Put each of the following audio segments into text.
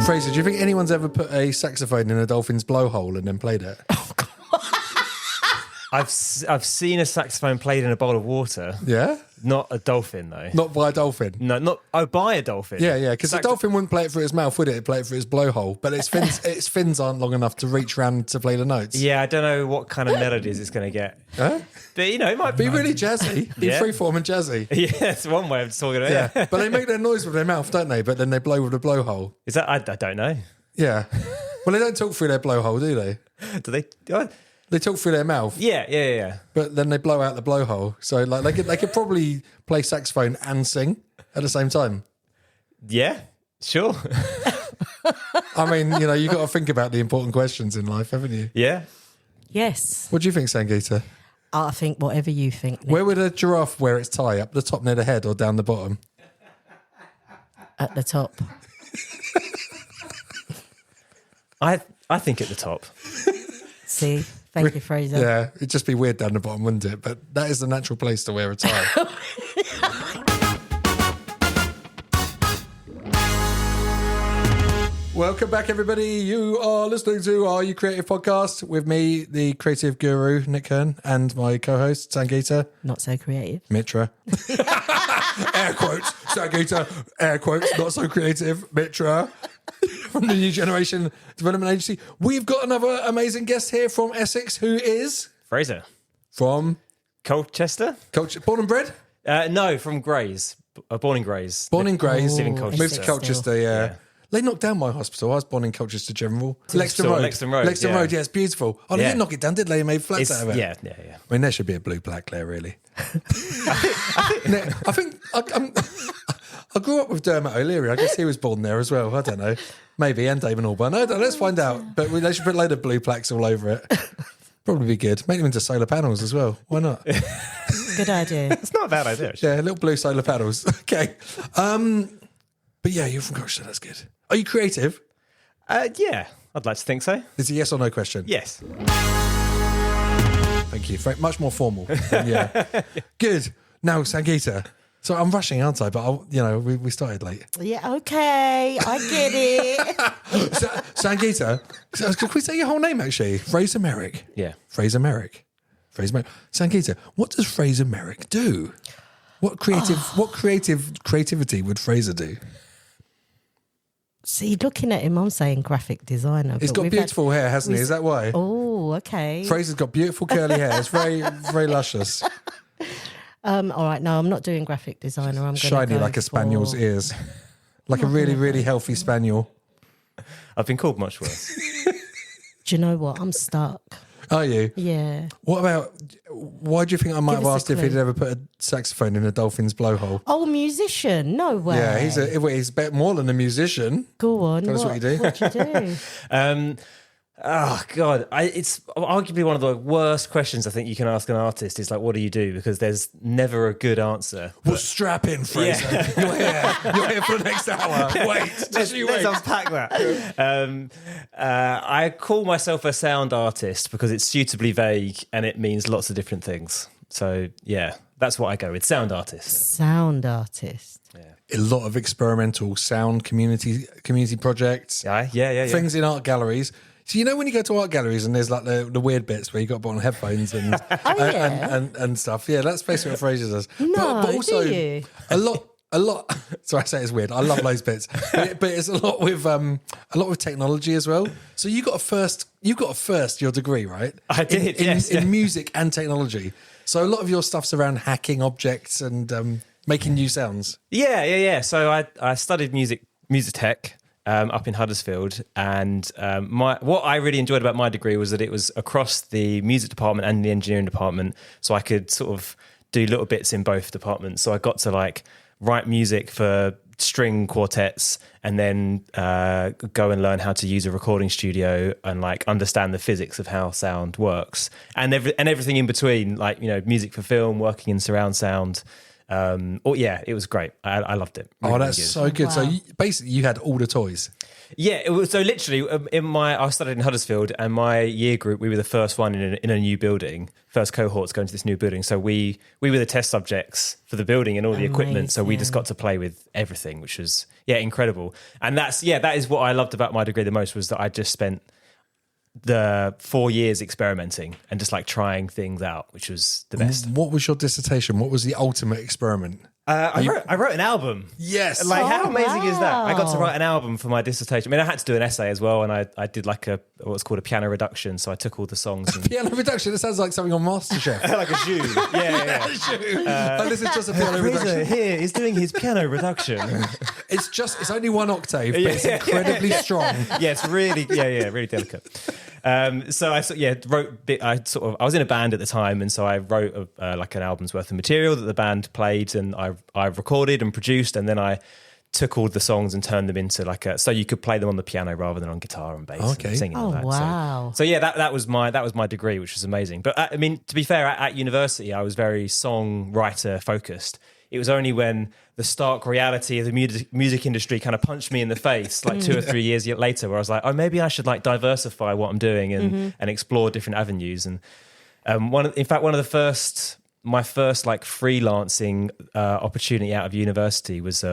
Frazer, do you think anyone's ever put a saxophone in a dolphin's blowhole and then played it? I've seen a saxophone played in a bowl of water. Yeah? Not a dolphin, though. Not by a dolphin? No, not... Oh, by a dolphin. Yeah, because the dolphin wouldn't play it through its mouth, would it? It'd play it through its blowhole. But its fins aren't long enough to reach round to play the notes. Yeah, I don't know what kind of melodies it's going to get. Huh? But, it might be really jazzy. Be freeform and jazzy. Yeah, that's one way of talking about it. Yeah. But they make their noise with their mouth, don't they? But then they blow with a blowhole. Is that... I don't know. Yeah. Well, they don't talk through their blowhole, do they? Do they... Oh. They talk through their mouth. Yeah. But then they blow out the blowhole. So like they could probably play saxophone and sing at the same time. Yeah, sure. I mean, you got to think about the important questions in life, haven't you? Yeah. Yes. What do you think, Sangeeta? I think whatever you think, Nick. Where would a giraffe wear its tie? Up the top near the head or down the bottom? At the top. I think at the top. See? Thank you, Frazer. Yeah, it'd just be weird down the bottom, wouldn't it? But that is the natural place to wear a tie. Welcome back, everybody. You are listening to Are You Creative podcast with me, the creative guru, Nick Hearn, and my co-host, Sangeeta. Not so creative. Mitra. Air quotes, Sangeeta. Air quotes, not so creative, Mitra. From the New Generation Development Agency. We've got another amazing guest here from Essex, who is... Frazer. From? Colchester? Born and bred? No, from Grays. Born in Grays. Born in Grays. Live in Colchester. Moved to Colchester, yeah. They knocked down my hospital. I was born in Colchester General. Lexington Road. Lexington Road, yeah, it's beautiful. Oh, they didn't knock it down, did they? They made flats out of it. Yeah. I mean, there should be a blue plaque there, really. I think I grew up with Dermot O'Leary. I guess he was born there as well. I don't know. Maybe, and Damon Albarn. I don't know. Let's find out. But they should put a load of blue plaques all over it. Probably be good. Make them into solar panels as well. Why not? Good idea. It's not a bad idea, actually. Yeah, little blue solar panels. Okay. But yeah, you're from Colchester. That's good. Are you creative? Yeah, I'd like to think so. It's a yes or no question. Yes. Thank you. Much more formal. Yeah. Good. Now, Sangeeta. So I'm rushing, aren't I? But we started late. Yeah, okay. I get it. Sangeeta, could we say your whole name actually? Frazer Merrick. Yeah. Frazer Merrick. Sangeeta, what does Frazer Merrick do? What creativity would Frazer do? See, looking at him, I'm saying graphic designer. He's got beautiful hair, hasn't he? Is that why? Oh, okay. Frazer's got beautiful curly hair. It's very, very luscious. All right, no, I'm not doing graphic designer. I'm shiny like a spaniel's ears. Like a really, really healthy spaniel. I've been called much worse. Do you know what? I'm stuck. Are you? Yeah. Why do you think I might have asked if he'd ever put a saxophone in a dolphin's blowhole? Oh, musician. No way. Yeah, he's a bit more than a musician. Go on. Tell us what you do. What do you do? Oh, God. It's arguably one of the worst questions I think you can ask an artist is like, what do you do? Because there's never a good answer. Well, strap in, Frazer. Yeah. You're here for the next hour. Wait. Let's unpack that. I call myself a sound artist because it's suitably vague and it means lots of different things. So, yeah, that's what I go with. Sound artist. Sound artist. Yeah. A lot of experimental sound community projects. Yeah. Things in art galleries. So when you go to art galleries and there's like the weird bits where you got to put on headphones and and stuff. Yeah, that's basically what Frazer does. No, but also do you? a lot. Sorry, I say it's weird. I love those bits, but it's a lot with technology as well. So you got a first your degree, right? I did. In music and technology. So a lot of your stuff's around hacking objects and making new sounds. Yeah. So I studied music tech. Up in Huddersfield, and what I really enjoyed about my degree was that it was across the music department and the engineering department, so I could sort of do little bits in both departments. So I got to like write music for string quartets, and then go and learn how to use a recording studio and like understand the physics of how sound works, and everything in between, like music for film, working in surround sound. It was great. I loved it. Really, that's really good. so good. Wow. So basically, you had all the toys. Yeah, it was, so literally, I studied in Huddersfield, and my year group, we were the first one in a new building, first cohorts going to this new building. So we were the test subjects for the building and all the equipment. So we just got to play with everything, which was incredible. And that is what I loved about my degree the most, was that I just spent the 4 years experimenting and just like trying things out, which was the best. What was your dissertation? What was the ultimate experiment? I wrote an album. Yes. Like, how amazing is that? I got to wow. write an album for my dissertation. I mean, I had to do an essay as well, and I did like what's called a piano reduction. So I took all the songs. And, Piano reduction. That sounds like something on MasterChef. like a jus. Yeah. This is just a piano reduction. Frazer here is doing his piano reduction. It's only one octave, but it's incredibly strong. Yeah, it's really, really delicate. So I was in a band at the time, and so I wrote like an album's worth of material that the band played, and I recorded and produced, and then I took all the songs and turned them into so you could play them on the piano rather than on guitar and bass and singing. Oh, and that. wow. So that was my degree, which was amazing. But I mean, to be fair, at university I was very songwriter focused. It was only when the stark reality of the music industry kind of punched me in the face, like 2 or 3 years later, where I was like, oh, maybe I should like diversify what I'm doing and explore different avenues. And my first like freelancing opportunity out of university was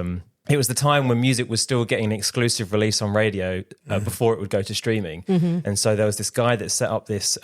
it was the time when music was still getting an exclusive release on radio before it would go to streaming. And so there was this guy that set up this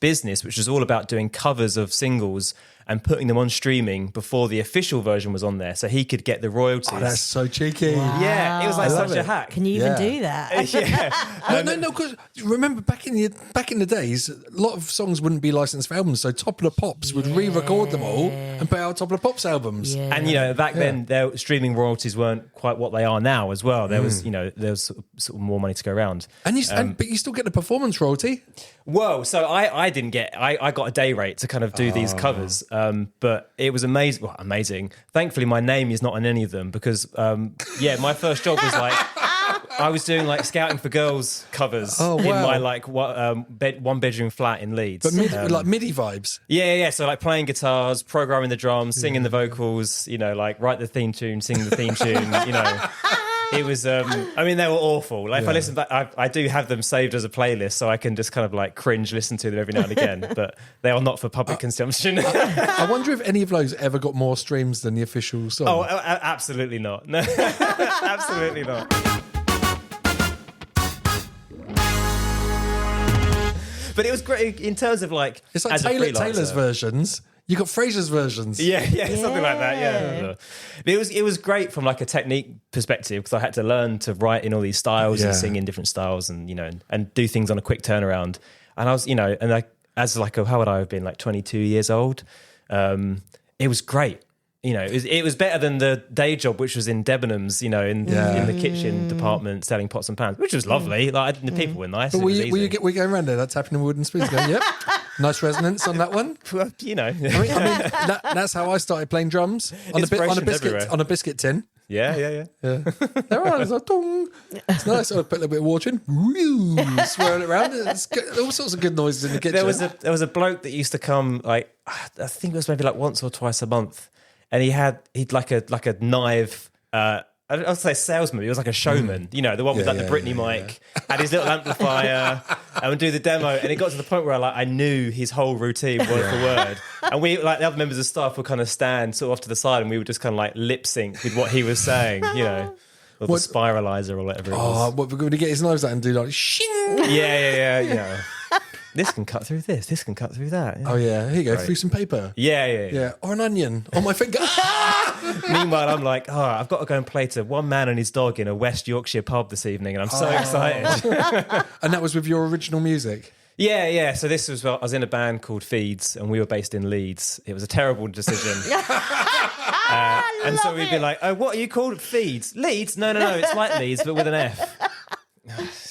business, which was all about doing covers of singles and putting them on streaming before the official version was on there, so he could get the royalties. Oh, that's so cheeky. Wow. Yeah, it was like such a hack. Can you even Yeah. do that? No, because remember back in the days, a lot of songs wouldn't be licensed for albums, so Top of the Pops would re-record them all and put out Top of the Pops albums. Yeah. And back then, their streaming royalties weren't quite what they are now as well. There was, there was sort of more money to go around. And but you still get the performance royalty. Whoa! So I didn't get. I got a day rate to kind of do these covers, but it was amazing. Well, amazing. Thankfully, my name is not on any of them because, my first job was like I was doing like Scouting for Girls covers in my like one bedroom flat in Leeds. But like MIDI vibes. Yeah. So like playing guitars, programming the drums, singing the vocals. Like write the theme tune, sing the theme tune. It was, they were awful. Like if I listen back, I do have them saved as a playlist, so I can just kind of like cringe listen to them every now and again, but they are not for public consumption. I wonder if any of those ever got more streams than the official song. Oh, absolutely not. No, absolutely not. But it was great in terms of like, It's like as a freelancer. Taylor's versions. You got Frazer's versions. Yeah, something like that. Yeah. But it was great from like a technique perspective because I had to learn to write in all these styles and sing in different styles and and do things on a quick turnaround. And I was how would I have been, like 22 years old? It was great. It was better than the day job, which was in Debenhams, in the kitchen department selling pots and pans, which was lovely. Like the people were nice. But were you going around there? That's happening with wooden spoons. Going, yep. Nice resonance on that one. That's how I started playing drums on a biscuit tin. Yeah. They're on. It's like, dong. It's nice. I put a little bit of water in, woo, swirl it around. It's good. All sorts of good noises in the kitchen. There was a bloke that used to come like I think it was maybe like once or twice a month, and he'd like a knife. I would say salesman. He was like a showman, the one with the Britney mic, had his little amplifier, and would do the demo. And it got to the point where I knew his whole routine word for word. And we, like the other members of staff, would kind of stand sort of off to the side, and we would just kind of like lip sync with what he was saying, or the spiralizer or whatever it was. What we're going to get his knives out and do like shing. Yeah. This can cut through this. This can cut through that. Yeah. Oh yeah, here you go. Through some paper. Yeah. Or an onion on my finger. Meanwhile, I'm like, I've got to go and play to One Man and His Dog in a West Yorkshire pub this evening, and I'm so excited. And that was with your original music. Yeah. So this was, I was in a band called Feeds, and we were based in Leeds. It was a terrible decision. And so we'd be like, oh, what are you called? Feeds? Leeds? No, it's like Leeds, but with an F.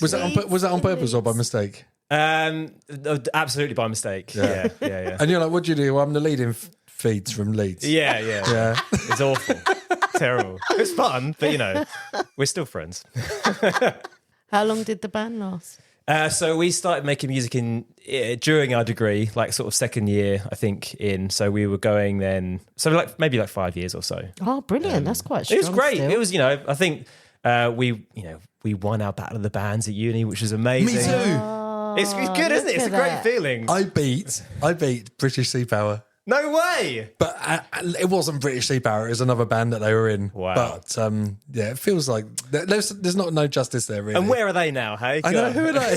Was that on purpose or by mistake? Absolutely by mistake. Yeah. And you're like, what do you do? Well, I'm the lead in Feeds from Leeds. Yeah. It's awful. Terrible. It was fun, but we're still friends. How long did the band last? So we started making music during our degree, like sort of second year, I think. So we were going then, so like maybe like 5 years or so. Oh, brilliant! That's quite strong. It was great. Still. It was, I think we won our battle of the bands at uni, which was amazing. Me too. It's good, isn't it? It's a great feeling. I beat British Sea Power. No way. But it wasn't British Sea Power. It was another band that they were in. Wow. But it feels like there's not no justice there, really. And where are they now, hey? I know, who are they?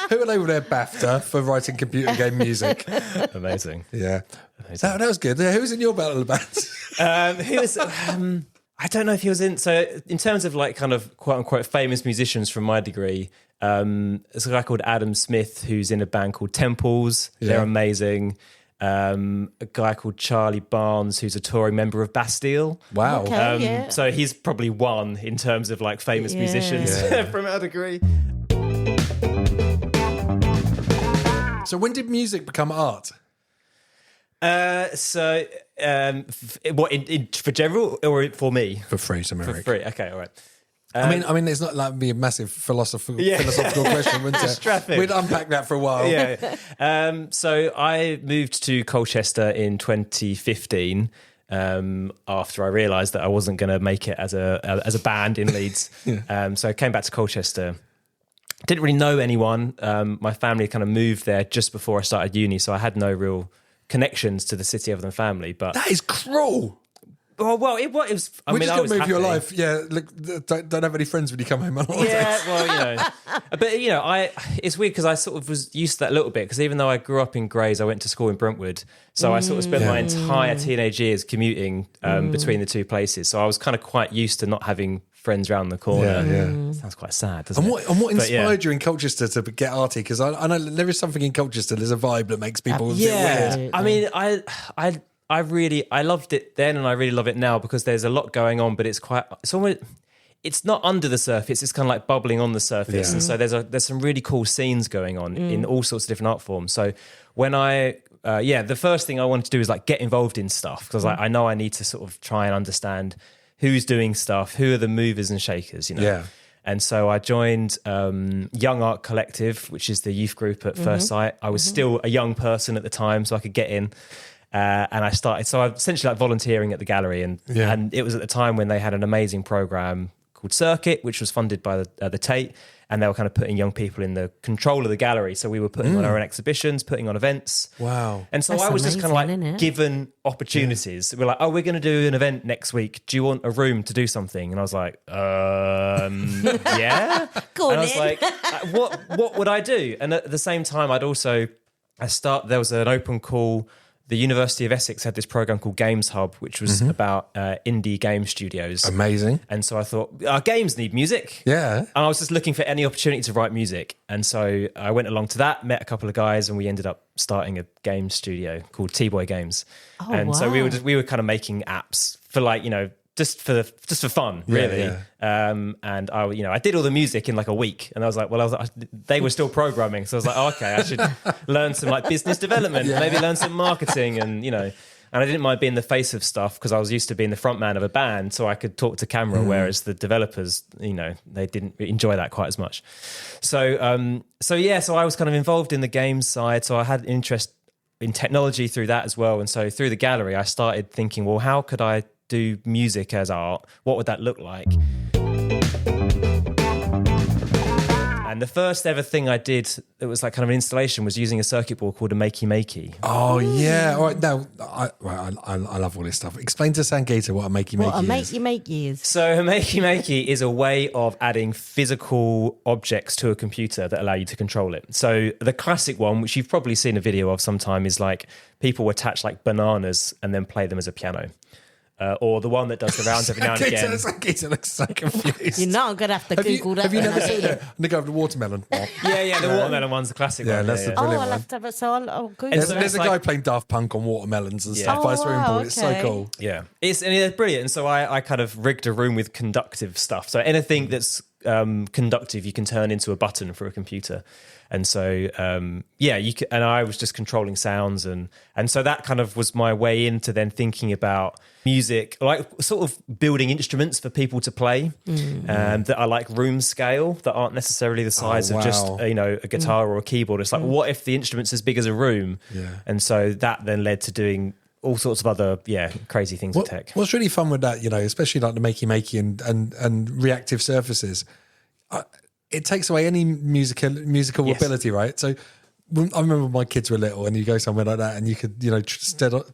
Who are they with their BAFTA for writing computer game music? Amazing. Yeah. That was good. Who was in your battle of the bands? Who was... I don't know if he was in... So in terms of like kind of quote-unquote famous musicians from my degree, there's a guy called Adam Smith who's in a band called Temples. Yeah. They're amazing. A guy called Charlie Barnes who's a touring member of Bastille. Wow. Okay, yeah. So he's probably one in terms of like famous musicians from our degree. So when did music become art? What for general or for me? For Frazer, Merrick. For free. Okay, all right. I mean, it's not like be a massive philosophical question, wouldn't it? Traffic. We'd unpack that for a while. Yeah. So I moved to Colchester in 2015 after I realised that I wasn't going to make it as a band in Leeds. So I came back to Colchester. Didn't really know anyone. My family kind of moved there just before I started uni, so I had no real connections to the city other than family. But That is cruel. well, it was. I We're mean, just I going was to move your happy. life. Yeah, look, don't have any friends when you come home on holidays. Yeah, well, but it's weird because I sort of was used to that a little bit because even though I grew up in Grays, I went to school in Brentwood, so I sort of spent my entire teenage years commuting between the two places. So I was kind of quite used to not having friends around the corner. Yeah. Sounds quite sad, doesn't And it? what inspired you in Colchester to get arty? Because I know there is something in Colchester. There's a vibe that makes people a bit weird. I mean, I loved it then, and I really love it now because there's a lot going on, but it's almost. It's not under the surface; it's kind of like bubbling on the surface, and so there's some really cool scenes going on in all sorts of different art forms. So when the first thing I wanted to do is like get involved in stuff because I know I need to sort of try and understand who's doing stuff, who are the movers and shakers, Yeah. And so I joined Young Art Collective, which is the youth group at First Sight. I was still a young person at the time, so I could get in. And I started, so I essentially like volunteering at the gallery, and it was at the time when they had an amazing program called Circuit, which was funded by the Tate, and they were kind of putting young people in the control of the gallery. So we were putting on our own exhibitions, putting on events. Wow. And so That's I was just kind of amazing, like isn't it? given opportunities. We're like, oh, we're going to do an event next week. Do you want a room to do something? And I was like, yeah. Go And I on was in. like, what would I do? And at the same time, there was an open call. The University of Essex had this program called Games Hub, which was about indie game studios. Amazing. And so I thought, our games need music. Yeah. And I was just looking for any opportunity to write music. And so I went along to that, met a couple of guys, and we ended up starting a game studio called T-Boy Games. Oh, and so we wow. were kind of making apps for like, just for fun, really. And I did all the music in like a week, and I was like, they were still programming, so I was like, oh, okay, I should learn some like business development, maybe learn some marketing, and and I didn't mind being the face of stuff because I was used to being the front man of a band, so I could talk to camera, whereas the developers, they didn't enjoy that quite as much. So I was kind of involved in the games side, so I had interest in technology through that as well, and so through the gallery, I started thinking, well, how could I do music as art? What would that look like? And the first ever thing I did that was like kind of an installation was using a circuit board called a makey. Oh yeah. All right. Now I love all this stuff. Explain to Sangeeta what a makey What a is. makey is. So a makey is a way of adding physical objects to a computer that allow you to control it. So the classic one, which you've probably seen a video of sometime, is like people attach like bananas and then play them as a piano. Or the one that does the rounds every now and again. Sangeeta looks so confused. I'm going to have to Google that. Have you when never I seen see it? And they go over the watermelon. Yeah, the watermelon one's the classic Yeah, one. that's the Oh, brilliant I'll one. have to have it. So I'll Google And it. so There's a it's guy like- playing Daft Punk on watermelons and Yeah. stuff by a Oh, swimming wow, pool. It's so okay. cool. Yeah, it's brilliant. And so I kind of rigged a room with conductive stuff. So anything that's conductive you can turn into a button for a computer. And so, you could, and I was just controlling sounds. And so that kind of was my way into then thinking about music, like sort of building instruments for people to play that are like room scale, that aren't necessarily the size of just, a guitar or a keyboard. It's like, what if the instrument's as big as a room? Yeah. And so that then led to doing all sorts of other, crazy things with tech. What's really fun with that, especially like the makey and reactive surfaces, it takes away any musical ability, right? So I remember when my kids were little and you go somewhere like that and you could,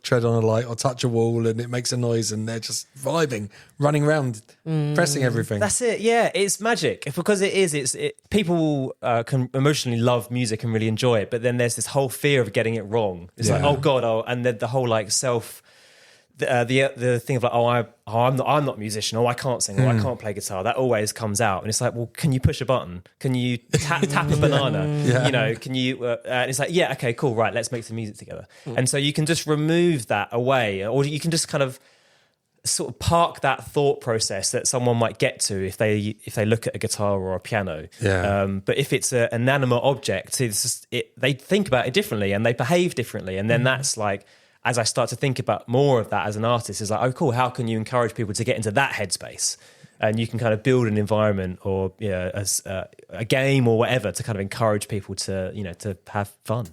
tread on a light or touch a wall and it makes a noise and they're just vibing, running around, pressing everything. That's it. Yeah, it's magic because it is. People can emotionally love music and really enjoy it, but then there's this whole fear of getting it wrong. It's like, oh God, and then the whole like the thing of like, I'm not a musician, I can't sing, I can't play guitar. That always comes out, and it's like, well, can you push a button? Can you tap a banana? Can you? And it's like, okay, cool, right, let's make some music together. And so you can just remove that away, or you can just kind of sort of park that thought process that someone might get to if they look at a guitar or a piano. But if it's an inanimate object, they think about it differently and they behave differently, and then that's like, as I start to think about more of that as an artist, is like, oh, cool, how can you encourage people to get into that headspace? And you can kind of build an environment or a game or whatever to kind of encourage people to, to have fun.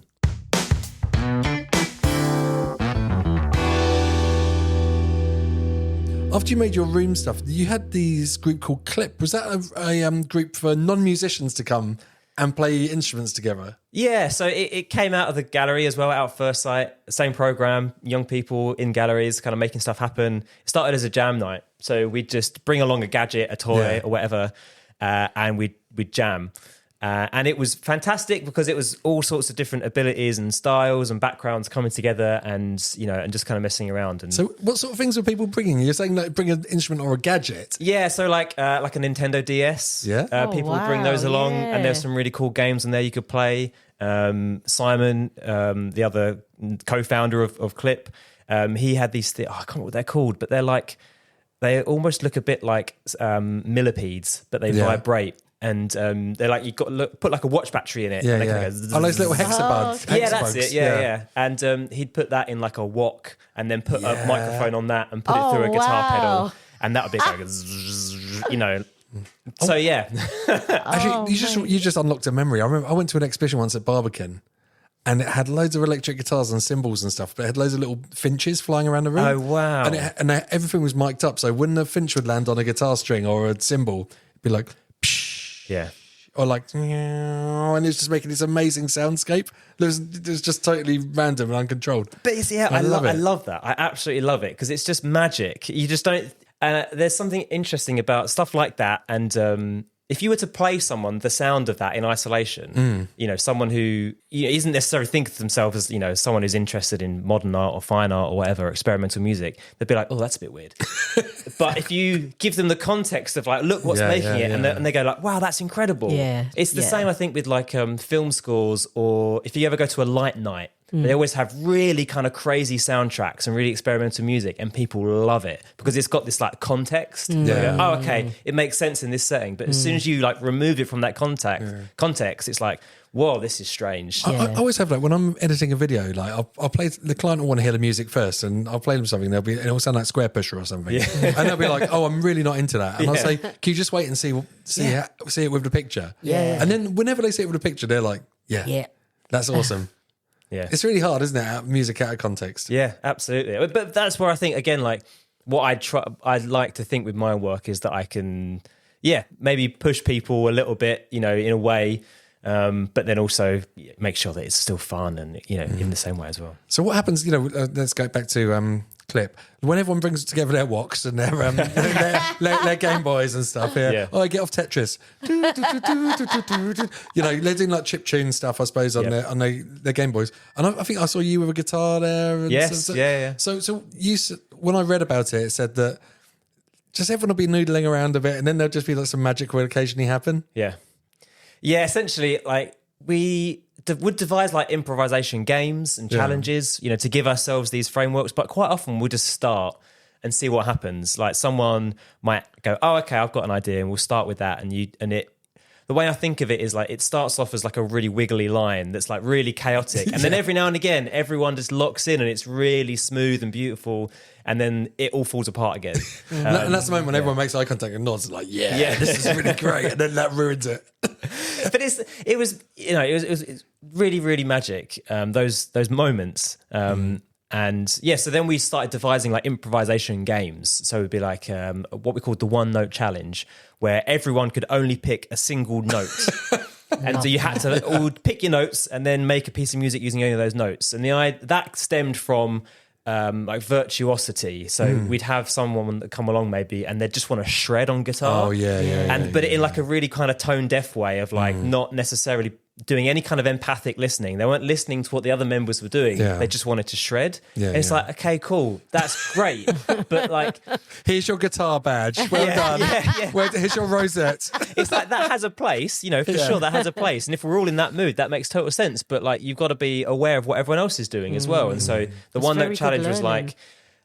After you made your room stuff, you had these group called Clip. Was that a group for non-musicians to come and play instruments together? Yeah, so it came out of the gallery as well, out of First Sight, same program, young people in galleries kind of making stuff happen. It started as a jam night. So we'd just bring along a gadget, a toy or whatever, and we'd jam. And it was fantastic because it was all sorts of different abilities and styles and backgrounds coming together and just kind of messing around. And so what sort of things were people bringing? You're saying like bring an instrument or a gadget? Yeah, so like a Nintendo DS. Yeah. People would bring those along, and there's some really cool games in there you could play. Simon, the other co-founder of Clip, he had these I can't remember what they're called, but they almost look a bit like millipedes, but they vibrate. And they're like, you've got to put like a watch battery in it. Yeah, and yeah. Those little hexabugs. Yeah, that's it. Yeah. And he'd put that in like a wok and then put a microphone on that and put it through a guitar pedal. And that would be like, So yeah. Actually, you just unlocked a memory. I remember I went to an exhibition once at Barbican and it had loads of electric guitars and cymbals and stuff, but it had loads of little finches flying around the room. Oh, wow. And everything was mic'd up. So when the finch would land on a guitar string or a cymbal, it'd be like, yeah. Or like, and it's just making this amazing soundscape. It was just totally random and uncontrolled. But I love that. I absolutely love it because it's just magic. You just don't. There's something interesting about stuff like that. And if you were to play someone the sound of that in isolation, someone who isn't necessarily think of themselves as someone who's interested in modern art or fine art or whatever, experimental music, they'd be like, oh, that's a bit weird. But if you give them the context of like, look what's making it, and they go like, wow, that's incredible. Yeah, it's the same, I think, with like film scores, or if you ever go to a light night. They always have really kind of crazy soundtracks and really experimental music, and people love it because it's got this like context. Yeah. Oh, okay, it makes sense in this setting. But as soon as you like remove it from that context, it's like, whoa, this is strange. I always have that when I'm editing a video. Like I'll play, the client will want to hear the music first, and I'll play them something. It'll sound like Square Pusher or something, and they'll be like, "Oh, I'm really not into that." And I'll say, "Can you just wait and see it with the picture?" Yeah. And then whenever they see it with the picture, they're like, "Yeah, that's awesome." Yeah, it's really hard, isn't it? Music out of context. Yeah, absolutely. But that's where I think, again, like what I'd like to think with my work is that I can, maybe push people a little bit, in a way, but then also make sure that it's still fun and, in the same way as well. So what happens, let's go back to Clip. When everyone brings together their woks and their Game Boys and stuff, I get off Tetris. They're doing like chiptune stuff, I suppose, on their Game Boys. And I think I saw you with a guitar there. And yes, yeah. So you, when I read about it, it said that just everyone will be noodling around a bit and then there'll just be like some magic will occasionally happen. Yeah. Yeah, essentially, like we would devise like improvisation games and challenges, to give ourselves these frameworks. But quite often we'll just start and see what happens. Like someone might go, oh, okay, I've got an idea, and we'll start with that. The way I think of it is like it starts off as like a really wiggly line that's like really chaotic. And then every now and again, everyone just locks in and it's really smooth and beautiful. And then it all falls apart again. And that's the moment when everyone makes eye contact and nods like, this is really great. And then that ruins it. But it was really, really magic. Those moments. And yeah, so then we started devising like improvisation games. So it would be like what we called the one note challenge, where everyone could only pick a single note. And so you had to all pick your notes and then make a piece of music using only those notes. And that stemmed from like virtuosity. So we'd have someone that come along maybe and they'd just want to shred on guitar. But in like a really kind of tone deaf way of like not necessarily doing any kind of empathic listening. They weren't listening to what the other members were doing. They just wanted to shred. And it's like, okay, cool, that's great. But like, here's your guitar badge. Well done. Here's your rosette. It's like that has a place, for sure that has a place. And if we're all in that mood, that makes total sense. But like, you've got to be aware of what everyone else is doing as well. And so the one note challenge was like,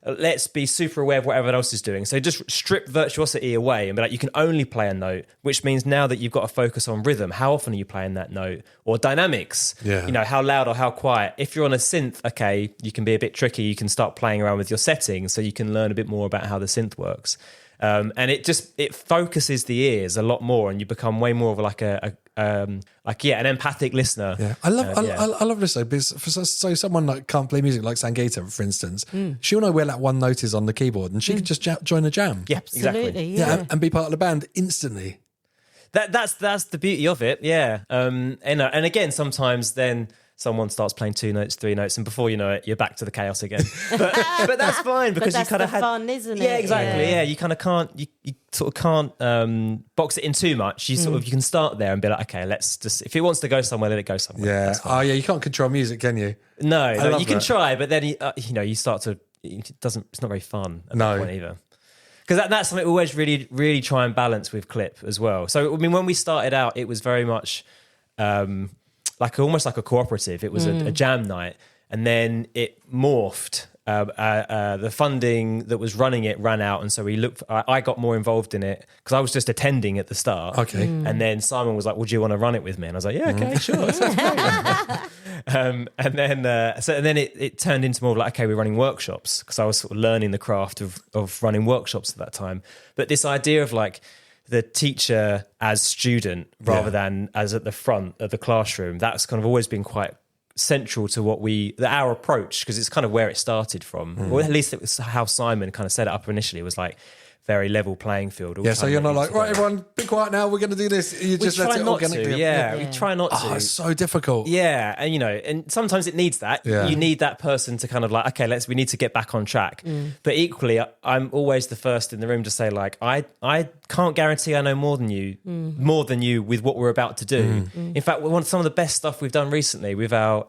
let's be super aware of what everyone else is doing. So just strip virtuosity away and be like, you can only play a note, which means now that you've got to focus on rhythm, how often are you playing that note? Or dynamics, how loud or how quiet. If you're on a synth, okay, you can be a bit tricky. You can start playing around with your settings so you can learn a bit more about how the synth works. And it focuses the ears a lot more and you become way more of like an empathic listener. Yeah, I love this though, because so someone that can't play music like Sangeeta, for instance, she'll know where that one note is on the keyboard, and she can just join a jam. Yeah, exactly. Yeah, and be part of the band instantly. That's the beauty of it. Yeah, and again, sometimes then someone starts playing 2 notes, 3 notes, and before you know it, you're back to the chaos again. But that's fine because you kind of had fun, isn't it? Yeah, exactly. Yeah, you kind of can't. You sort of can't box it in too much. You you can start there and be like, okay, let's just, if it wants to go somewhere, let it go somewhere. Yeah. That's fine. You can't control music, can you? No, you can try, but then you start to. It's not very fun at that point either. Because that's something we always really, really try and balance with clip as well. So I mean, when we started out, it was very much. Almost like a cooperative. It was a jam night, and then it morphed. The funding that was running it ran out, and so I got more involved in it because I was just attending at the start. Okay, and then Simon was like, "Would you want to run it with me?" And I was like, "Yeah, okay, sure, that sounds great." And then it turned into more of like, okay, we're running workshops because I was sort of learning the craft of running workshops at that time. But this idea of like the teacher as student rather than as at the front of the classroom, that's kind of always been quite central to our approach, because it's kind of where it started from, or at least it was how Simon kind of set it up initially. It was like very level playing field. So you're not like, right, everyone, be quiet now, we're going to do this. You just let it organically. We try not to. Oh, it's so difficult. Yeah, and and sometimes it needs that. Yeah. You need that person to kind of like, okay, we need to get back on track. But equally, I'm always the first in the room to say like, I can't guarantee I know more than you with what we're about to do. In fact, some of the best stuff we've done recently with our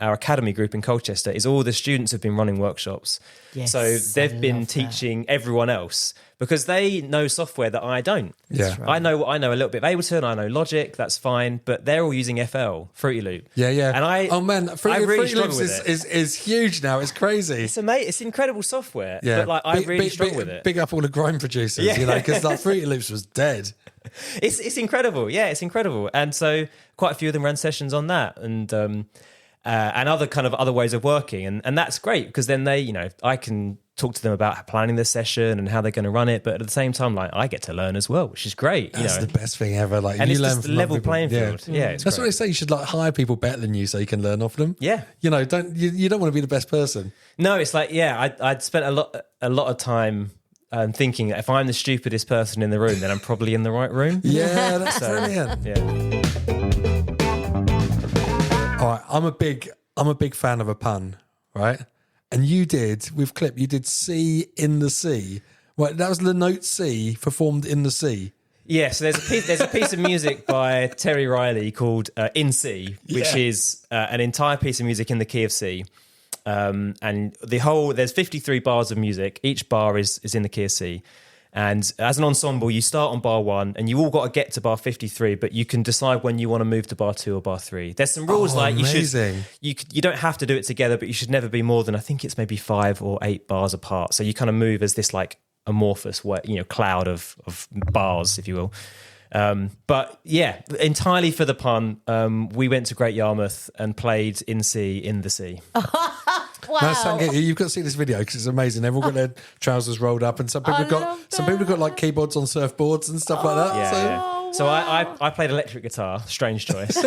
academy group in Colchester is all the students have been running workshops. Yes, so they've been teaching everyone else because they know software that I don't. Yeah, right. I know a little bit of Ableton, I know Logic, that's fine, but they're all using FL, Fruity Loop. Yeah. And Fruity Loops is huge now. It's crazy. It's amazing. It's incredible software. Yeah, but I really struggle with it. Big up all the grime producers, because like Fruity Loops was dead. It's incredible. Yeah, it's incredible. And so quite a few of them ran sessions on that, and other ways of working, and that's great because then they, I can talk to them about planning the session and how they're going to run it, but at the same time, like I get to learn as well, which is great. That's the best thing ever. Like, and you it's learn just from level other people. playing field. Yeah, that's what they say. You should like hire people better than you so you can learn off them. Yeah, you don't want to be the best person. No, it's like I'd spent a lot of time. Thinking that if I'm the stupidest person in the room, then I'm probably in the right room. Yeah, that's brilliant. Yeah. All right, I'm a big fan of a pun, right? And you did with clip. You did C in the sea. Well, that was the note C performed in the sea. Yeah, so there's a piece of music by Terry Riley called In C, which is an entire piece of music in the key of C. And there's 53 bars of music. Each bar is in the key of C. And as an ensemble, you start on bar 1 and you all got to get to bar 53, but you can decide when you want to move to bar 2 or bar 3. There's some rules like amazing. you don't have to do it together, but you should never be more than, I think it's maybe 5 or 8 bars apart. So you kind of move as this like amorphous cloud of bars, if you will. But yeah, entirely for the pun, we went to Great Yarmouth and played in the sea. Wow. You've got to see this video because it's amazing. Everyone got their trousers rolled up, and some people got like keyboards on surfboards and stuff like that. Yeah. So I played electric guitar, strange choice,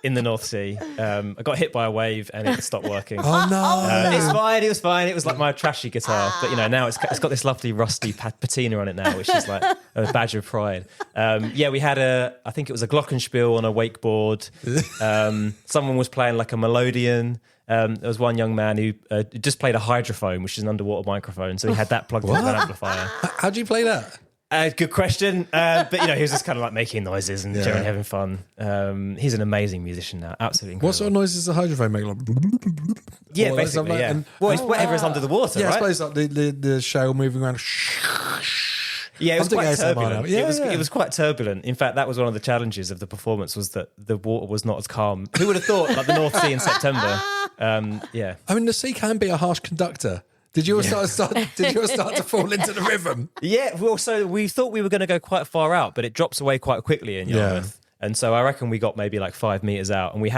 in the North Sea. I got hit by a wave and it stopped working. Oh no! It's fine. It was fine. It was like my trashy guitar, but now it's got this lovely rusty patina on it now, which is like a badge of pride. We had I think it was a glockenspiel on a wakeboard. Someone was playing like a melodeon. There was one young man who just played a hydrophone, which is an underwater microphone, so he had that plugged into an amplifier. How do you play that? Good question. But he was just kind of like making noises and generally having fun. He's an amazing musician now, absolutely incredible. What sort of noises does a hydrophone make? Like, yeah, basically, yeah. It's whatever is under the water, yeah, right? I suppose like the shell moving around. Yeah, it was quite turbulent. Yeah, it was quite turbulent. In fact, that was one of the challenges of the performance, was that the water was not as calm. Who would have thought, like the North Sea in September? Yeah. I mean, the sea can be a harsh conductor. Did you all start to fall into the rhythm? Yeah, well, so we thought we were going to go quite far out, but it drops away quite quickly in Yarmouth. And so I reckon we got maybe like 5 meters out, and we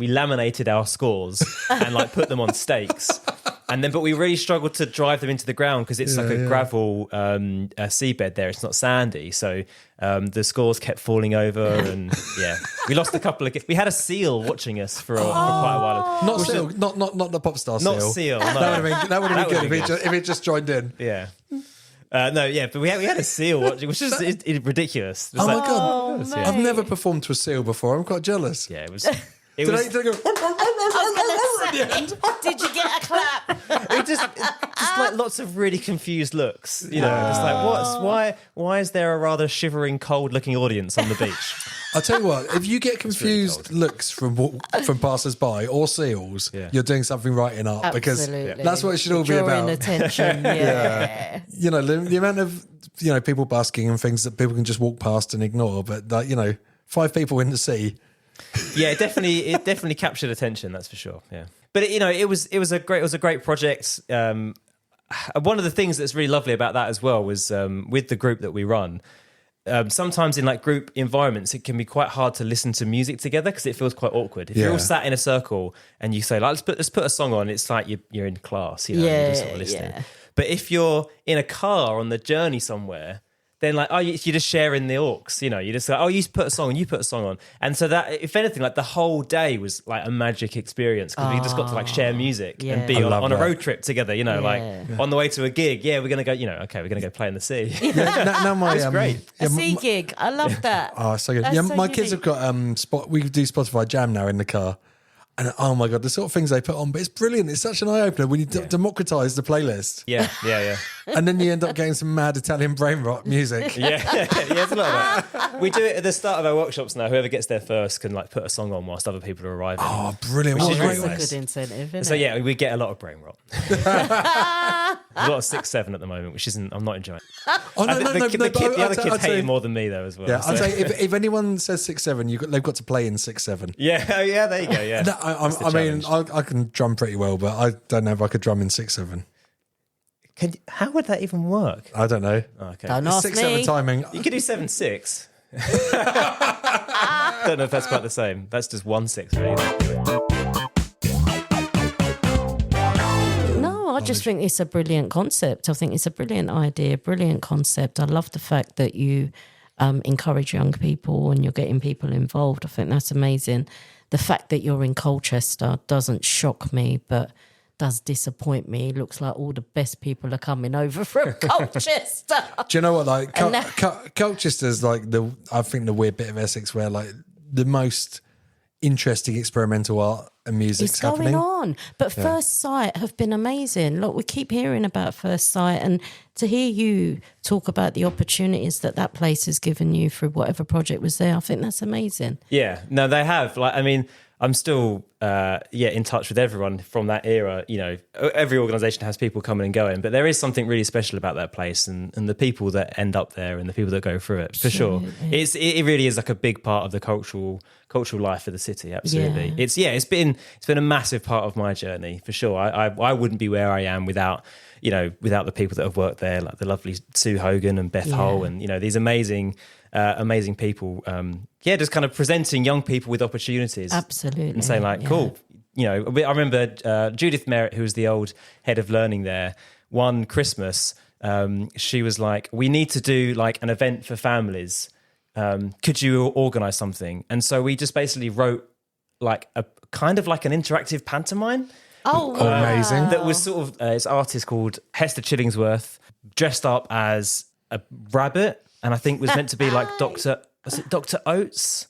laminated our scores and like put them on stakes. And then, but we really struggled to drive them into the ground because it's like a gravel seabed there. It's not sandy. So the scores kept falling over, and we lost a couple of. We had a seal watching us for quite a while. Not seal, not the pop star seal. Not seal. No. That would have been good if it just joined in. Yeah. But we had a seal watching, which is ridiculous. Oh my god! I've never performed to a seal before. I'm quite jealous. Yeah, it was. Did I go? Did you get a clap? It just like lots of really confused looks, just like why is there a rather shivering, cold-looking audience on the beach? I'll tell you what, if you get confused looks from passers-by or seals, you're doing something right in art. Absolutely. Because that's what it should all be about. Drawing attention, yeah. The amount of people busking and things that people can just walk past and ignore, but 5 people in the sea. Yeah, it definitely captured attention. That's for sure. Yeah, but it was a great project. One of the things that's really lovely about that as well was with the group that we run. Sometimes in like group environments, it can be quite hard to listen to music together because it feels quite awkward. If you're all sat in a circle and you say like, let's put a song on, it's like you're in class, you're just sort of listening. Yeah. But if you're in a car on the journey somewhere, then like, you're just sharing the aux, you just like, you put a song on, you put a song on. And so that, if anything, like the whole day was like a magic experience because we just got to like share music and be on a road trip together, on the way to a gig. Yeah, we're going to go, we're going to go play in the sea. It's great. A sea gig. I love that. Oh, so good. That's so my kids have got, we do Spotify Jam now in the car. And oh my God, the sort of things they put on, but it's brilliant. It's such an eye-opener when you democratise the playlist. Yeah. And then you end up getting some mad Italian brain rot music. Yeah, it's a lot of that. We do it at the start of our workshops now. Whoever gets there first can like put a song on whilst other people are arriving. Oh, brilliant. That's What a good incentive, isn't So it? yeah, we get a lot of brain rot. A lot of 6-7 at the moment, which I'm not enjoying. Oh, no, The other kids hate it more than me though as well. Yeah, I'd say if anyone says 6-7, they've got to play in 6-7. Yeah, there you go. Yeah, I mean, I can drum pretty well, but I don't know if I could drum in 6-7. How would that even work? I don't know. Oh, okay. Don't ask 6-7 me. timing. You could do 7-6. Don't know if that's quite the same. That's just 1-6, really. I just think it's a brilliant concept. I think it's a brilliant idea, brilliant concept. I love the fact that you encourage young people and you're getting people involved. I think that's amazing. The fact that you're in Colchester doesn't shock me, but does disappoint me. It looks like all the best people are coming over from Colchester. Do you know what? Like Colchester's like I think the weird bit of Essex where like the most interesting experimental art and music's it's going happening. on. But First Sight have been amazing. Look, we keep hearing about First Sight, and to hear you talk about the opportunities that place has given you through whatever project was there, I think that's amazing. Yeah, no, they have. Like, I mean, I'm still in touch with everyone from that era. You know, every organisation has people coming and going, but there is something really special about that place and the people that end up there and the people that go through it, for sure. It really is like a big part of the cultural life of the city. Absolutely. Yeah. It's been a massive part of my journey, for sure. I wouldn't be where I am without the people that have worked there, like the lovely Sue Hogan and Beth Hull, and, you know, these amazing people. Just kind of presenting young people with opportunities. Absolutely. And saying like, cool. You know, I remember Judith Merrick, who was the old head of learning there, one Christmas, she was like, we need to do like an event for families. Could you organise something? And so we just basically wrote like a kind of like an interactive pantomime. Oh, wow. Amazing. That was sort of this artist called Hester Chillingsworth, dressed up as a rabbit, and I think was meant to be like Dr. Oates?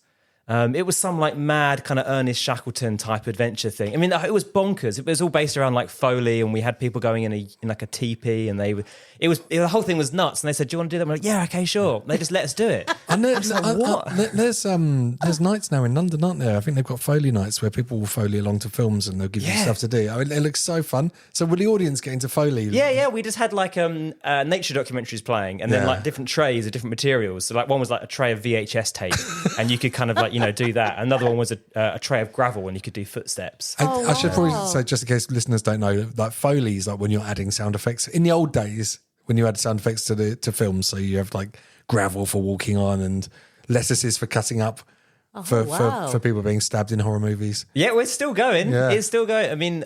It was some like mad kind of Ernest Shackleton type adventure thing. I mean, it was bonkers. It was all based around like Foley, and we had people going in like a teepee, and the whole thing was nuts. And they said, "Do you want to do that?" I'm like, "Yeah, okay, sure." They just let us do it. And there's nights now in London, aren't there? I think they've got Foley nights where people will Foley along to films and they'll give you stuff to do. I mean, it looks so fun. So will the audience get into Foley? Yeah. We just had like nature documentaries playing, and then like different trays of different materials. So like one was like a tray of VHS tape, and you could kind of like, you know, do that. Another one was a tray of gravel, and you could do footsteps. I should probably say, just in case listeners don't know, like Foley is like when you're adding sound effects. In the old days, when you add sound effects to films, so you have like gravel for walking on and lettuces for cutting up for people being stabbed in horror movies. Yeah, we're still going. Yeah. It's still going. I mean,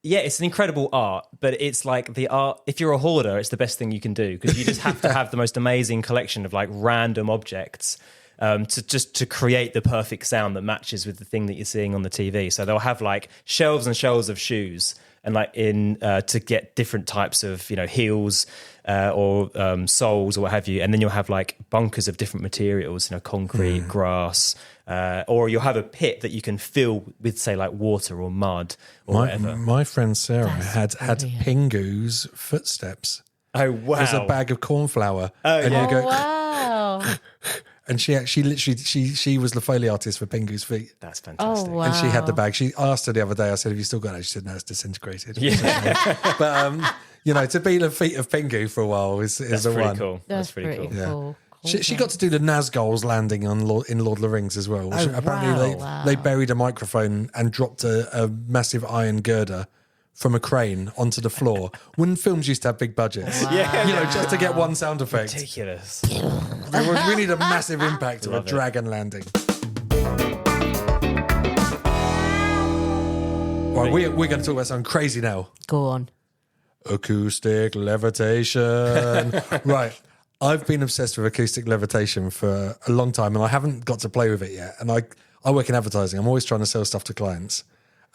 it's an incredible art, but it's like the art. If you're a hoarder, it's the best thing you can do, because you just have to have the most amazing collection of like random objects to create the perfect sound that matches with the thing that you're seeing on the TV. So they'll have like shelves and shelves of shoes, and like to get different types of, you know, heels or soles or what have you, and then you'll have like bunkers of different materials, you know, concrete, grass, or you'll have a pit that you can fill with, say, like water or mud or whatever. My friend Sarah had Pingu's footsteps. Oh wow! There's a bag of corn flour, and you go. Wow. And she literally she was the Foley artist for Pingu's feet. That's fantastic. Oh, wow. And she had the bag. I asked her the other day, I said, "Have you still got it?" She said, "No, it's disintegrated." Yeah. But you know, to be the feet of Pingu for a while is a pretty one. cool. That's pretty cool. Yeah. Cool. She got to do the Nazgul's landing in Lord of the Rings as well. Apparently they buried a microphone and dropped a massive iron girder from a crane onto the floor. When films used to have big budgets, you know, just to get one sound effect. Ridiculous. We need a massive impact of a dragon landing. Right, we're going to talk about something crazy now. Go on. Acoustic levitation. Right. I've been obsessed with acoustic levitation for a long time, and I haven't got to play with it yet. And I work in advertising. I'm always trying to sell stuff to clients.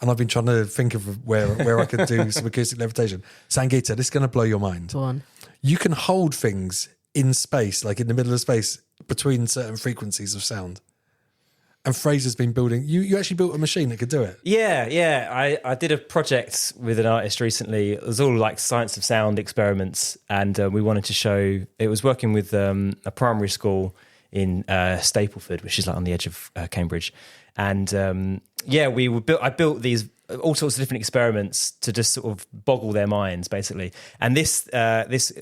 And I've been trying to think of where I could do some acoustic levitation. Sangeeta, this is going to blow your mind. Go on. You can hold things in space, like in the middle of space, between certain frequencies of sound. And Frazer's been building... You actually built a machine that could do it. Yeah. I did a project with an artist recently. It was all like science of sound experiments. And we wanted to show... It was working with a primary school in Stapleford, which is like on the edge of Cambridge. And I built these all sorts of different experiments to just sort of boggle their minds, basically. And this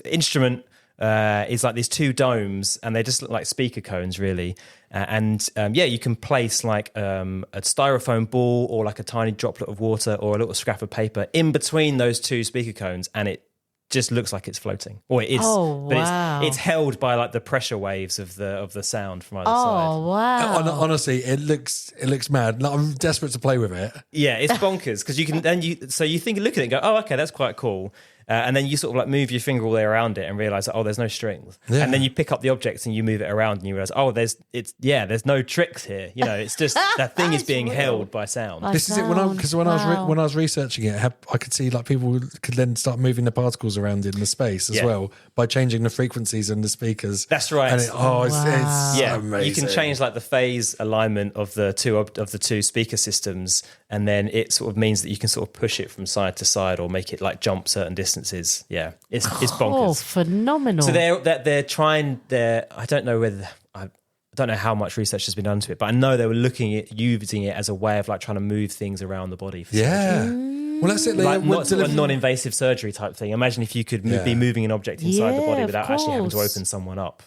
instrument is like these two domes, and they just look like speaker cones, really. You can place like a styrofoam ball or like a tiny droplet of water or a little scrap of paper in between those two speaker cones, and it just looks like it's floating, or it is. Oh, wow. But it's held by like the pressure waves of the sound from either Oh, side. wow. Honestly, it looks mad. Like, I'm desperate to play with it. Yeah, it's bonkers because you can then you think, look at it and go, oh, okay, that's quite cool. And then you sort of like move your finger all the way around it and realize that, oh, there's no strings. Yeah. And then you pick up the objects and you move it around and you realize, oh, there's no tricks here. You know, it's just that thing is being held by sound. This is it. When I was researching it, I could see like people could then start moving the particles around in the space as well by changing the frequencies and the speakers. That's right. And it's amazing. You can change like the phase alignment of the two speaker systems, and then it sort of means that you can sort of push it from side to side or make it like jump certain distances. Yeah, it's bonkers. Oh, phenomenal. So they're trying. I don't know whether don't know how much research has been done to it, but I know they were looking at using it as a way of like trying to move things around the body. For surgery. Well, that's it. Like not a non-invasive surgery type thing. Imagine if you could be moving an object inside the body Yeah, without of actually having to course. open someone up.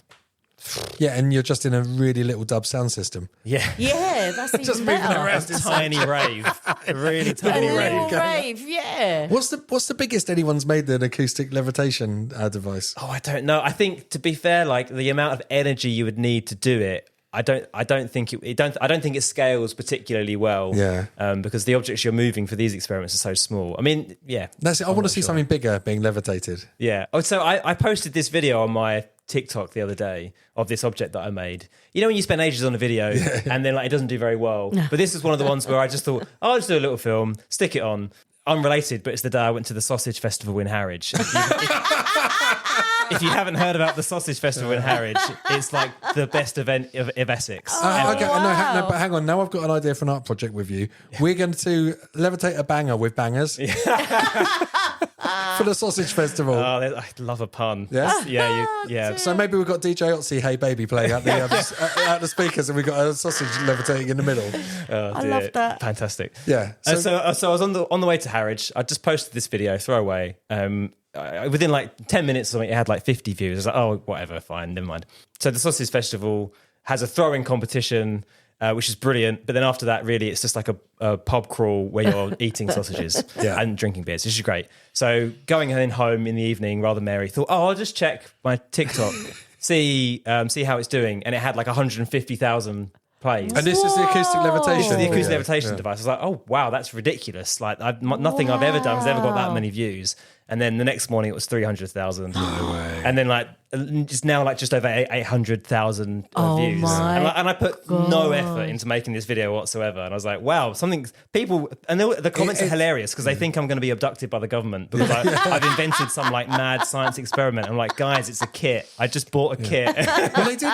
Yeah, and you're just in a really little dub sound system. Yeah. Yeah, that's even Just moving better. around. A tiny rave. A really A tiny little rave. rave, yeah. What's the biggest anyone's made an acoustic levitation device? Oh, I don't know. I think, to be fair, like the amount of energy you would need to do it, I don't think it scales particularly well. Yeah. Because the objects you're moving for these experiments are so small. I mean, yeah. That's it. I want to see something bigger being levitated. Yeah. Oh, so I posted this video on my TikTok the other day of this object that I made. You know when you spend ages on a video and then like it doesn't do very well. But this is one of the ones where I just thought, oh, I'll just do a little film, stick it on. Unrelated, but it's the day I went to the Sausage Festival in Harwich. If you haven't heard about the Sausage Festival in Harwich, it's like the best event of Essex. Okay, no, but hang on. Now I've got an idea for an art project with you. We're going to levitate a banger with bangers for the Sausage Festival. Oh, I love a pun. Yeah? Yeah. So maybe we've got DJ Otzi, Hey Baby playing out the speakers, and we've got a sausage levitating in the middle. I love that. Fantastic. Yeah. So I was on the way to Harwich. I just posted this video, throwaway. Within like 10 minutes or something, it had like 50 views. I was like, oh, whatever, fine, never mind. So the Sausage Festival has a throwing competition, which is brilliant. But then after that, really, it's just like a pub crawl where you're eating sausages and drinking beers, which is great. So going in home in the evening, rather merry, thought, oh, I'll just check my TikTok, see how it's doing. And it had like 150,000 plays. And this is the acoustic levitation. This is the acoustic levitation device. I was like, oh, wow, that's ridiculous. Like, nothing I've ever done has ever got that many views. And then the next morning it was 300,000. No way. And then like it's now like just over 800,000 views. My And I put no effort into making this video whatsoever. And I was like, wow, people, and the comments are hilarious because they think I'm going to be abducted by the government because I've invented some like mad science experiment. I'm like, guys, it's a kit. I just bought a kit. Well, they did.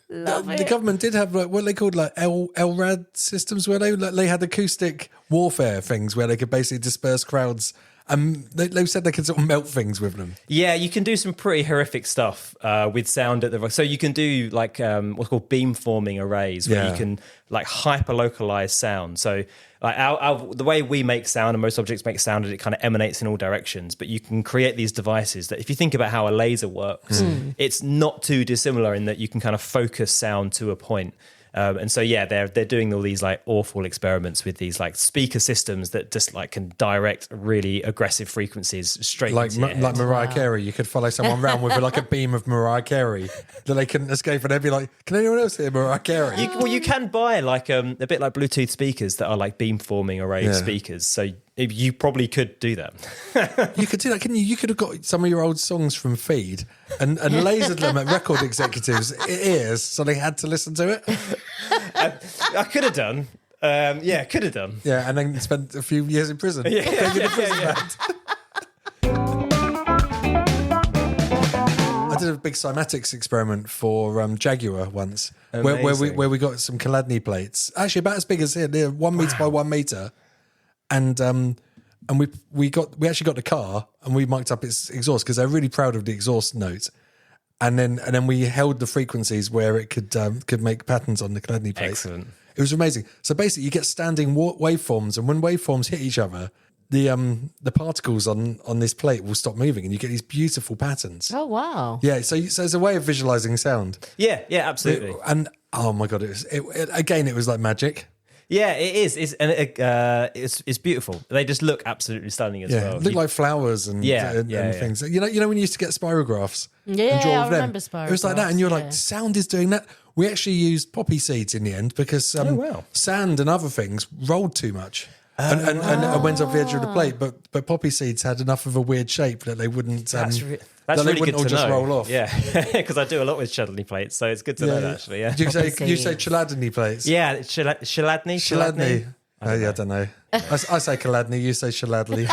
The government did have like, what they called like LRAD systems, where they had acoustic warfare things where they could basically disperse crowds. They said they could sort of melt things with them. Yeah, you can do some pretty horrific stuff with sound at the. So you can do like what's called beamforming arrays, where you can like hyper localize sound. So like the way we make sound and most objects make sound is it kind of emanates in all directions. But you can create these devices that, if you think about how a laser works, it's not too dissimilar in that you can kind of focus sound to a point. And so they're doing all these like awful experiments with these like speaker systems that just like can direct really aggressive frequencies straight into your head. Like Mariah Carey. You could follow someone around with like a beam of Mariah Carey that they couldn't escape, and they'd be like, "Can anyone else hear Mariah Carey?" You can buy like a bit like Bluetooth speakers that are like beamforming array speakers. So you probably could do that. You could do that, couldn't you? You could have got some of your old songs from Feed and lasered them at record executives' ears, so they had to listen to it. I could have done. Could have done. Yeah, and then spent a few years in prison. Yeah. I did a big cymatics experiment for Jaguar once, where we got some Chladni plates, actually about as big as here, they're 1 meter by 1 meter, and we actually got the car and we mic'd up its exhaust because they're really proud of the exhaust note. And then we held the frequencies where it could make patterns on the Chladni plate. Excellent. It was amazing. So basically, you get standing waveforms, and when waveforms hit each other, the particles on this plate will stop moving, and you get these beautiful patterns. Oh, wow. Yeah, so it's a way of visualizing sound. Yeah, absolutely. And oh my god, it was like magic. Yeah, it is. It's beautiful. They just look absolutely stunning as well. Look like flowers and things. You know when you used to get spirographs. Yeah, and draw I with them? remember spirographs. It was like that, and you're like, sound is doing that. We actually used poppy seeds in the end because sand and other things rolled too much. And went off the edge of the plate, but poppy seeds had enough of a weird shape that they wouldn't. That's that really they wouldn't good all to just know. roll off. Yeah, because I do a lot with Chladni plates, so it's good to know that actually. Yeah, You say Chladni plates. Yeah, Chladni. I don't know. I say Chladni. You say Chladni.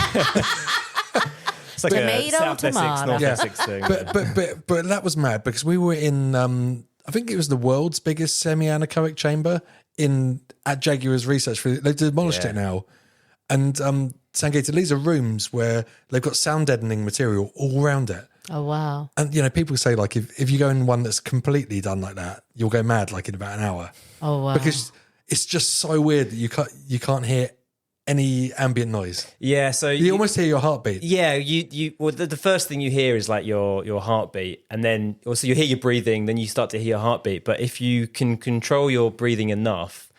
It's like a South Essex, North Essex thing. But that was mad because we were in. I think it was the world's biggest semi-anechoic chamber at Jaguar's research. They've demolished it now, and Sandgated. These are rooms where they've got sound deadening material all around it. Oh, wow. And, people say, like, if you go in one that's completely done like that, you'll go mad, like, in about an hour. Oh, wow. Because it's just so weird that you can't hear any ambient noise. Yeah, so you almost hear your heartbeat. Yeah, well, the first thing you hear is like your heartbeat, and then also you hear your breathing, then you start to hear your heartbeat. But if you can control your breathing enough,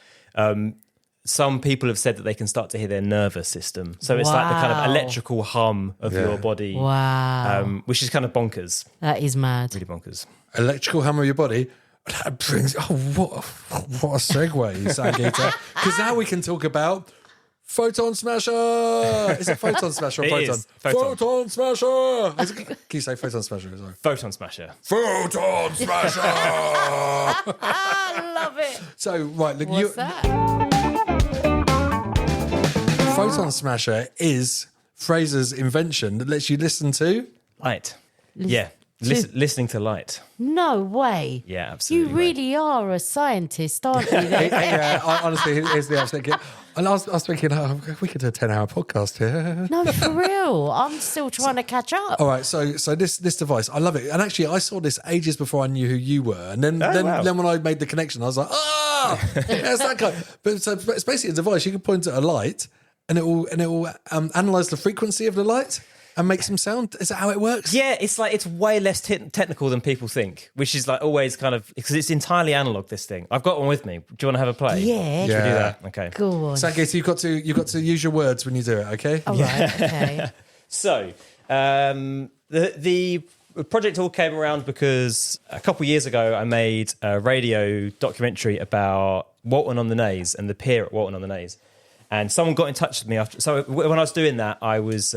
some people have said that they can start to hear their nervous system. So it's like the kind of electrical hum of your body. Wow. Which is kind of bonkers. That is mad. Really bonkers. Electrical hum of your body. That brings, what a segue, Sangeeta. Because now we can talk about Photon Smasher. Is it Photon Smasher or It Photon? is. Photon. Photon Smasher. Can you say Photon Smasher? Sorry. Photon Smasher. Photon Smasher. I love it. So, right, look, What's that? Photon Smasher is Frazer's invention that lets you listen to Light. Listening to light. No way. Yeah, absolutely. You really are a scientist, aren't you? honestly, here's the absolute kid. And I was thinking, we could do a 10-hour podcast here. No, for real. I'm still trying to catch up. All right, so this device, I love it. And actually, I saw this ages before I knew who you were. And then when I made the connection, I was like, it's that guy. But it's basically a device. You can point at a light, and it will analyze the frequency of the light and make some sound. Is that how it works? Yeah, it's way less technical than people think, which is like always kind of, because it's entirely analog, this thing. I've got one with me. Do you want to have a play? Yeah. Should we do that? Okay. Go on. Sangeeta, you've got to use your words when you do it, okay? All right, okay. So, the project all came around because a couple of years ago I made a radio documentary about Walton on the Naze and the pier at Walton on the Naze. And someone got in touch with me after. So when I was doing that, I was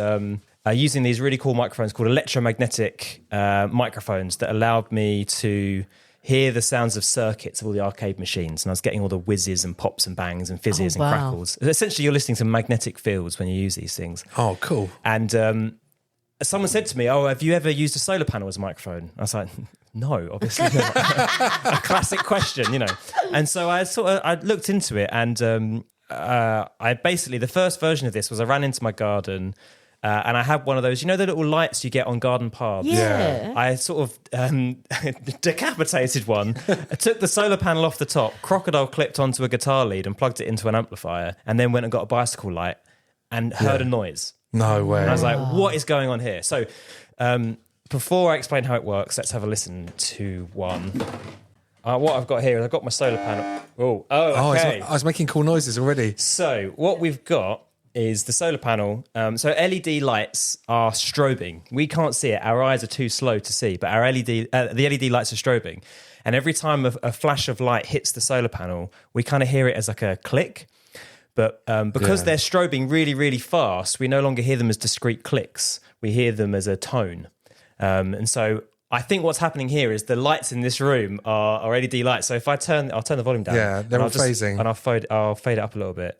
using these really cool microphones called electromagnetic microphones that allowed me to hear the sounds of circuits of all the arcade machines. And I was getting all the whizzes and pops and bangs and fizzes and crackles. Essentially, you're listening to magnetic fields when you use these things. Oh, cool. And someone said to me, have you ever used a solar panel as a microphone? I was like, no, obviously not. A classic question, And so I looked into it, and I basically, the first version of this was I ran into my garden and I had one of those, the little lights you get on garden paths. Yeah. I sort of decapitated one. I took the solar panel off the top, crocodile clipped onto a guitar lead and plugged it into an amplifier, and then went and got a bicycle light and heard a noise. No way. And I was like, what is going on here? So before I explain how it works, let's have a listen to one. What I've got here is I've got my solar panel. Okay. I was making cool noises already. So what we've got is the solar panel. So LED lights are strobing. We can't see it. Our eyes are too slow to see, but the LED lights are strobing. And every time a flash of light hits the solar panel, we kind of hear it as like a click. But because they're strobing really, really fast, we no longer hear them as discrete clicks. We hear them as a tone. And so I think what's happening here is the lights in this room are LED lights. So if I'll turn the volume down. Yeah, they're all phasing. And I'll fade it up a little bit.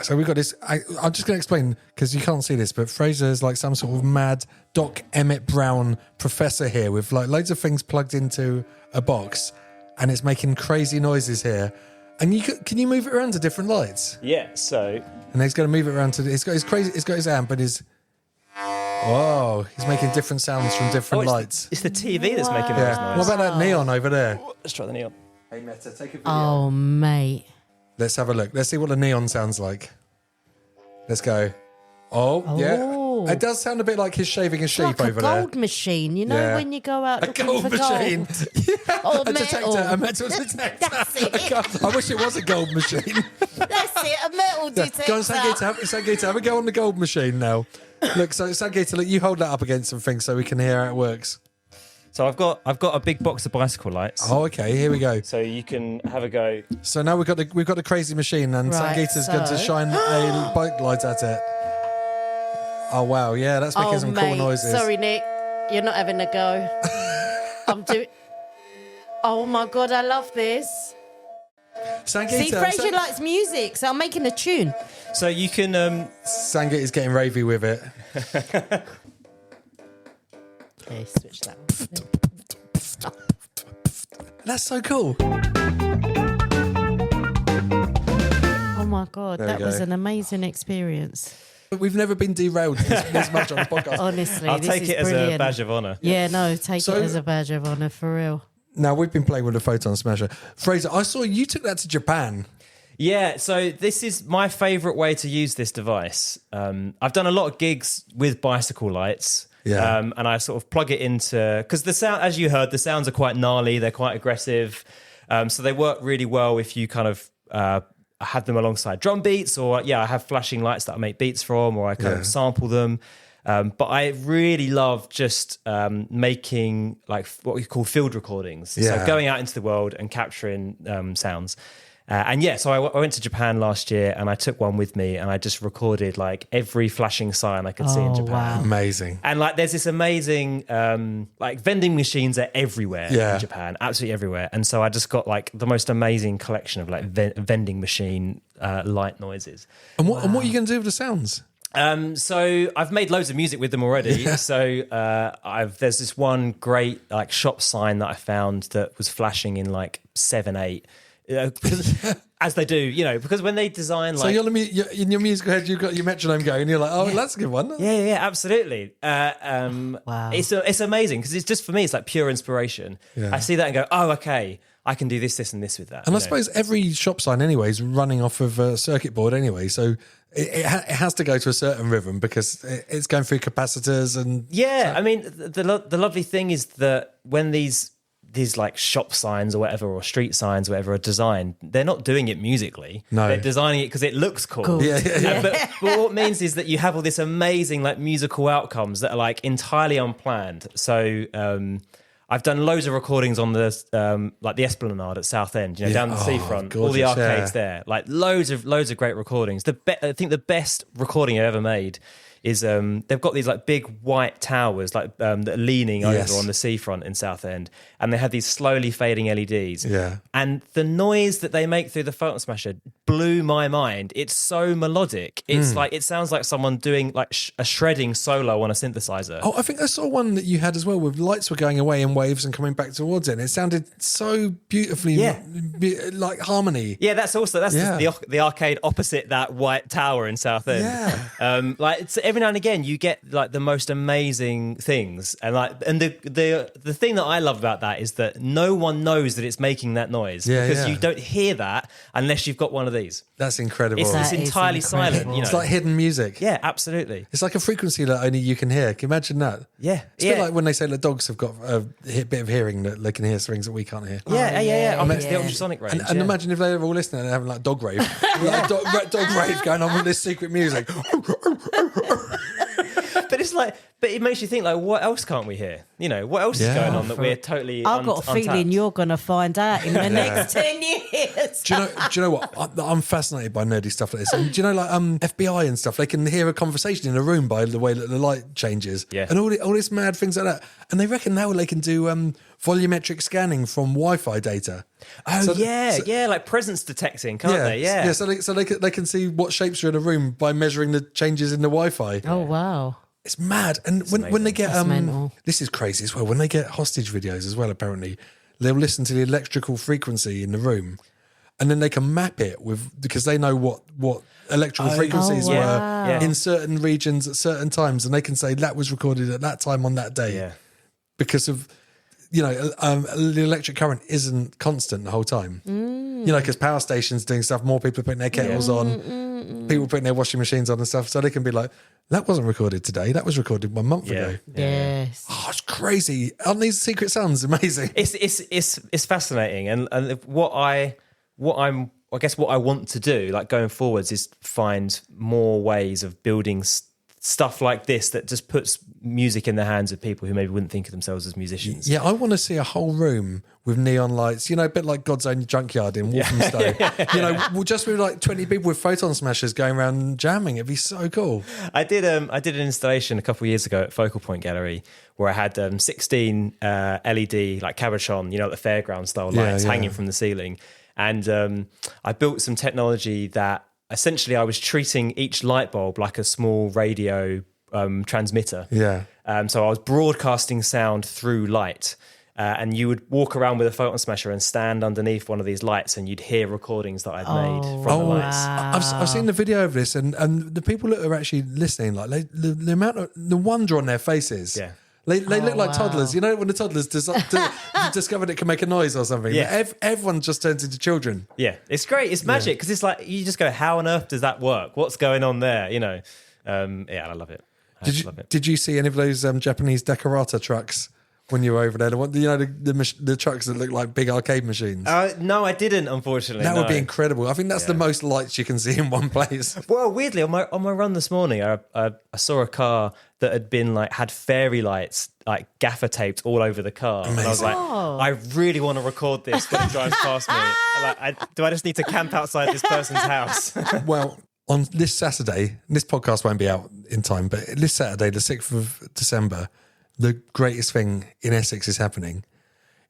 So we've got this. I'm just going to explain, because you can't see this, but Fraser's like some sort of mad Doc Emmett Brown professor here with like loads of things plugged into a box, and it's making crazy noises here. And can you move it around to different lights? Yeah. So. And he's going to move it around to. He's got his amp, but his. Whoa, he's making different sounds from different lights. It's the TV that's making those noises. What about that neon over there? Let's try the neon. Hey, Meta, take a video. Oh, mate. Let's have a look. Let's see what the neon sounds like. Let's go. Oh, yeah. It does sound a bit like he's shaving a sheep Like over a there. gold machine, when you go out A looking gold for machine. gold. Yeah. Or A metal. detector. A metal detector. That's it. I wish it was a gold machine. That's it, a metal detector. Go on, Sangeeta, have a go on the gold machine now. Look, so Sangeeta, look, you hold that up against some things so we can hear how it works. So I've got a big box of bicycle lights. Oh, okay, here we go. So you can have a go. So now we've got the crazy machine, and Right, Sangeeta's going to shine a bike light at it. Oh wow, yeah, that's making some cool noises. Sorry, Nick, you're not having a go. I'm doing. Oh my god, I love this. Sangeeta, See, Frazer likes music, so I'm making a tune. So you can. Sangeeta's getting ravey with it. Okay, switch that one. That's so cool. Oh my god, There we that was go. an amazing experience. We've never been derailed this much on the podcast. Honestly, I'll this take is it as brilliant. a badge of honour. Yeah, no, take it as a badge of honour, for real. Now, we've been playing with the Photon Smasher. Fraser, I saw you took that to Japan. Yeah, so this is my favourite way to use this device. I've done a lot of gigs with bicycle lights. Yeah. And I sort of plug it into... Because the sound, as you heard, the sounds are quite gnarly. They're quite aggressive. So they work really well if you kind of have them alongside drum beats, or, I have flashing lights that I make beats from, or I kind of sample them. But I really love just making like what we call field recordings. So going out into the world and capturing sounds. So I went to Japan last year and I took one with me and I just recorded like every flashing sign I could see in Japan. Wow. Amazing. And like there's this amazing like vending machines are everywhere in Japan, absolutely everywhere. And so I just got like the most amazing collection of like vending machine light noises. And what are you going to do with the sounds? So I've made loads of music with them already. Yeah. So there's this one great like shop sign that I found that was flashing in like 7/8. Because, as they do, because when they design like... So in your musical head, you've got your metronome going and you're like, oh, that's a good one. Yeah, absolutely. Wow. It's amazing because it's just, for me, it's like pure inspiration. Yeah. I see that and go, oh, okay, I can do this and this with that. And I suppose every shop sign anyway is running off of a circuit board anyway. So it has to go to a certain rhythm because it's going through capacitors and... Yeah, I mean, the lovely thing is that when these like shop signs or whatever, or street signs or whatever are designed, they're not doing it musically. No. They're designing it because it looks cool. Yeah. But what it means is that you have all this amazing like musical outcomes that are like entirely unplanned. So I've done loads of recordings on the like the Esplanade at Southend, down the seafront, all the gorgeous, arcades there, like loads of great recordings. I think the best recording I've ever made is they've got these like big white towers like that are leaning over on the seafront in Southend, and they have these slowly fading LEDs. Yeah. And the noise that they make through the Photon Smasher blew my mind. It's so melodic. It's like it sounds like someone doing like a shredding solo on a synthesizer. Oh, I think I saw one that you had as well with lights were going away in waves and coming back towards it. And it sounded so beautifully like harmony. Yeah, that's the arcade opposite that white tower in Southend. Yeah. Like it's every now and again you get like the most amazing things, and the thing that I love about that is that no one knows that it's making that noise because you don't hear that unless you've got one of these. That's incredible. It's entirely silent. It's like hidden music. Yeah, absolutely. It's like a frequency that only you can hear. Can you imagine that? Yeah. It's a bit like when they say that dogs have got a bit of hearing that they can hear things that we can't hear. Yeah. It's the ultrasonic range. And imagine if they were all listening and having like dog rave. Like dog rave going on with this secret music. But it makes you think, like, what else can't we hear? What else is going on that we're totally I've got a feeling untapped? you're going to find out in the next 10 years. Do you know what? I'm fascinated by nerdy stuff like this. And do you know, like FBI and stuff, they can hear a conversation in a room by the way that the light changes. Yeah. And all this mad things like that. And they reckon now they can do volumetric scanning from Wi-Fi data. Oh, like presence detecting, can't they? Yeah. Yeah, so they can see what shapes are in a room by measuring the changes in the Wi-Fi. Oh, wow. It's mad. And when they get mental. this is crazy as well. When they get hostage videos as well, apparently, they'll listen to the electrical frequency in the room, and then they can map it because they know what electrical frequencies were in certain regions at certain times, and they can say that was recorded at that time on that day. Yeah. Because of the electric current isn't constant the whole time. Because power stations doing stuff, more people are putting their kettles on, people putting their washing machines on and stuff, so they can be like, that wasn't recorded today, that was recorded 1 month ago. Yes. Oh, it's crazy. Aren't these secret sounds amazing? It's fascinating, and what I want to do, like going forwards, is find more ways of building stuff like this that just puts music in the hands of people who maybe wouldn't think of themselves as musicians. Yeah, I want to see a whole room with neon lights, a bit like God's Own Junkyard in Walthamstow. Just with like 20 people with Photon Smashers going around jamming. It'd be so cool. I did an installation a couple of years ago at Focal Point Gallery where I had 16 LED like cabochon, the fairground style lights hanging from the ceiling. And I built some technology that essentially I was treating each light bulb like a small radio transmitter. Yeah. So I was broadcasting sound through light. and you would walk around with a photon smasher and stand underneath one of these lights, and you'd hear recordings that I'd made from the lights. I've seen the video of this, and the people that are actually listening, like the amount of the wonder on their faces. Yeah. They look like toddlers. You know, when the toddlers discovered it can make a noise or something. Yeah. Everyone just turns into children. Yeah, it's great. It's magic because it's like you just go, how on earth does that work? What's going on there? You know, I love it. Did you see any of those Japanese decorata trucks when you were over there? The trucks that look like big arcade machines. No, I didn't. Unfortunately, that would be incredible. I think that's the most lights you can see in one place. Well, weirdly, on my run this morning, I saw a car that had been had fairy lights gaffer taped all over the car. Amazing. And I was like, I really want to record this when it drives past me. Do I just need to camp outside this person's house? Well, on this Saturday, this podcast won't be out in time, but this Saturday, the 6th of December, the greatest thing in Essex is happening.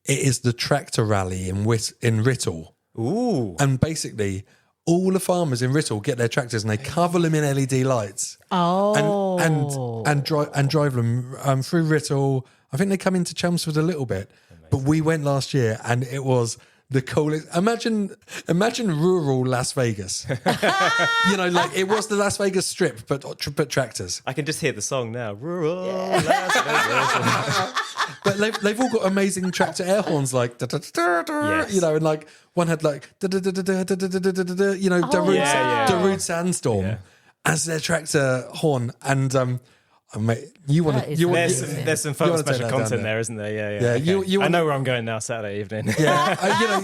It is the tractor rally in Writtle. Ooh. And basically, all the farmers in Writtle get their tractors and they cover them in LED lights. Oh. And drive them through Writtle. I think they come into Chelmsford a little bit. Amazing. But we went last year and it was the coolest. Imagine rural Las Vegas. It was the Las Vegas Strip, but tractors. I can just hear the song now. Rural Las Vegas. But they've all got amazing tractor air horns, like and one had Darude Sandstorm as their tractor horn, and mate, there's some fun special content there, isn't there? Yeah. Okay. I know where I'm going now Saturday evening. Yeah,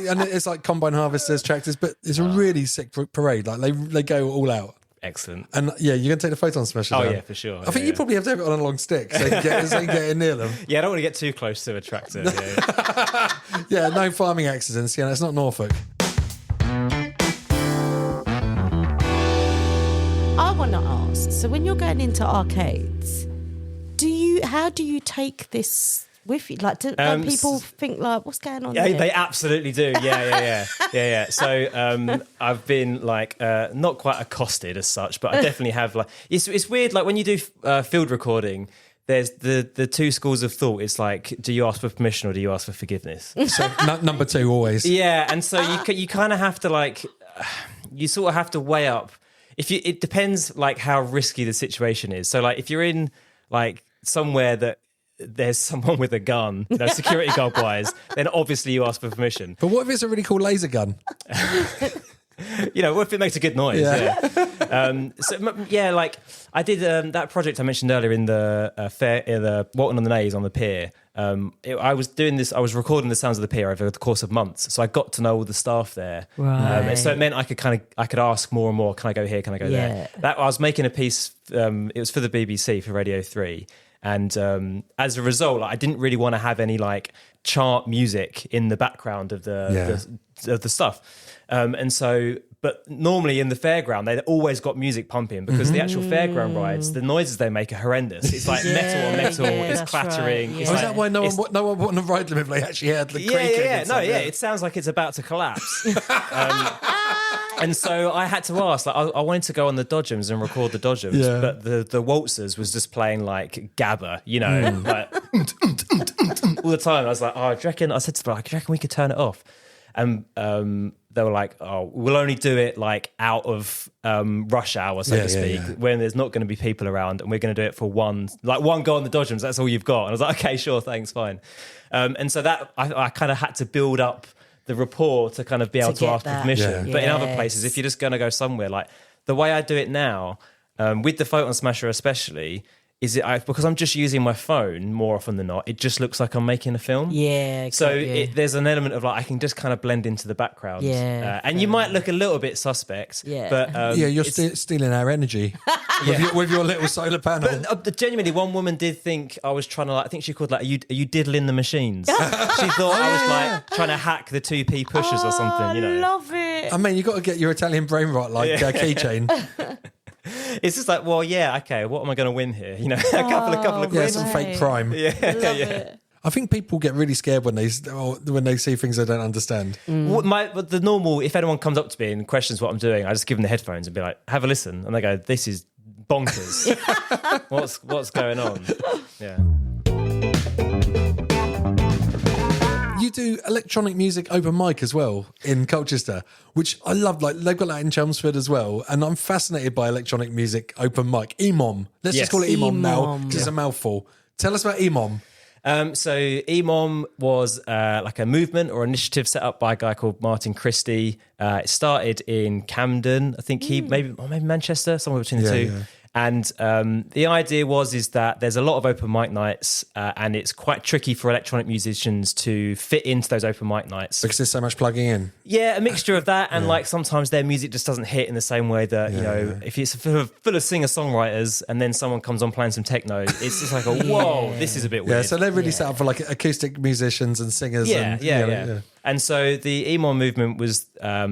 and it's like combine harvesters, tractors, but it's a really sick parade. Like they go all out. Excellent. And you're going to take the photon smasher down. Yeah, for sure. I think you probably have to have it on a long stick so you can get in near them. Yeah, I don't want to get too close to a tractor. Yeah, no farming accidents. Yeah, it's not Norfolk. I want to ask, so when you're going into arcades, how do you take this with you? Don't people think what's going on there? They absolutely do. Yeah. So I've been not quite accosted as such, but I definitely have it's weird. When you do field recording, there's the two schools of thought. It's do you ask for permission or do you ask for forgiveness? So number two always. Yeah, and so you kind of have to you sort of have to weigh up. It depends how risky the situation is. So if you're in somewhere that there's someone with a gun, security guard wise, then obviously you ask for permission. But what if it's a really cool laser gun? What if it makes a good noise? Yeah. I did that project I mentioned earlier in the fair, the Walton on the Naze on the pier. I was doing this. I was recording the sounds of the pier over the course of months, so I got to know all the staff there. Right. So it meant I could ask more and more. Can I go here? Can I go there? I was making a piece. It was for the BBC for Radio 3. And as a result, I didn't really want to have any chart music in the background of the stuff. And so, but normally in the fairground, they always got music pumping because the actual fairground rides, the noises they make are horrendous. It's metal on metal, it's clattering. Right. It's Is that why no one wanted to ride them if they actually had the creaking? It sounds like it's about to collapse. And so I had to ask, I wanted to go on the Dodgems and record the Dodgems, but the Waltzers was just playing Gabba, all the time. I was like, I said to them, do you reckon we could turn it off? And they were like, oh, we'll only do it out of rush hour, so to speak, when there's not going to be people around, and we're going to do it for one go on the Dodgems, that's all you've got. And I was like, okay, sure, thanks, fine. And so that I kind of had to build up the rapport to kind of be able to ask for permission. Yeah. But in other places, if you're just going to go somewhere, the way I do it now, with the photon smasher especially, because I'm just using my phone more often than not, it just looks like I'm making a film. Yeah. So there's an element of I can just kind of blend into the background. Yeah. And you might look a little bit suspect. Yeah. But you're stealing our energy with your little solar panel. But genuinely, one woman did think I was trying to I think she called are you diddling the machines? She thought I was trying to hack the 2p pushers or something. I love it. I mean, you got to get your Italian brain right, keychain. It's just okay, what am I going to win here? A couple of quid. Some fake prime. It. I think people get really scared when they see things they don't understand. The normal, if anyone comes up to me and questions what I'm doing, I just give them the headphones and be like, have a listen. And they go, this is bonkers. What's going on? Yeah. you do electronic music open mic as well in Colchester, which I love. Like they've got that in Chelmsford as well, and I'm fascinated by electronic music open mic. EMOM, let's just call it EMOM now because it's a mouthful. Tell us about EMOM. So EMOM was like a movement or initiative set up by a guy called Martin Christie. It started in Camden, I think maybe Manchester, somewhere between the two. Yeah. And the idea is that there's a lot of open mic nights and it's quite tricky for electronic musicians to fit into those open mic nights. Because there's so much plugging in. Yeah, a mixture of that and like sometimes their music just doesn't hit in the same way that, if it's full of singer-songwriters and then someone comes on playing some techno, it's just like, whoa, this is a bit weird. Yeah, so they're really set up for like acoustic musicians and singers. Yeah. And so the EMOM movement was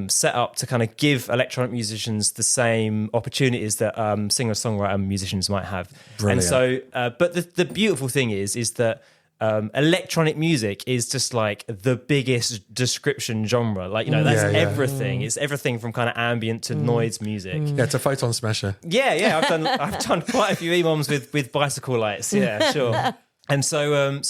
set up to kind of give electronic musicians the same opportunities that singer-songwriter musicians might have. Brilliant. And so, but the beautiful thing is that electronic music is just like the biggest description genre. Like, that's everything. It's everything from kind of ambient to noise music. Yeah, it's a photon smasher. Yeah. I've done quite a few EMOMs with bicycle lights. Yeah, sure. And so,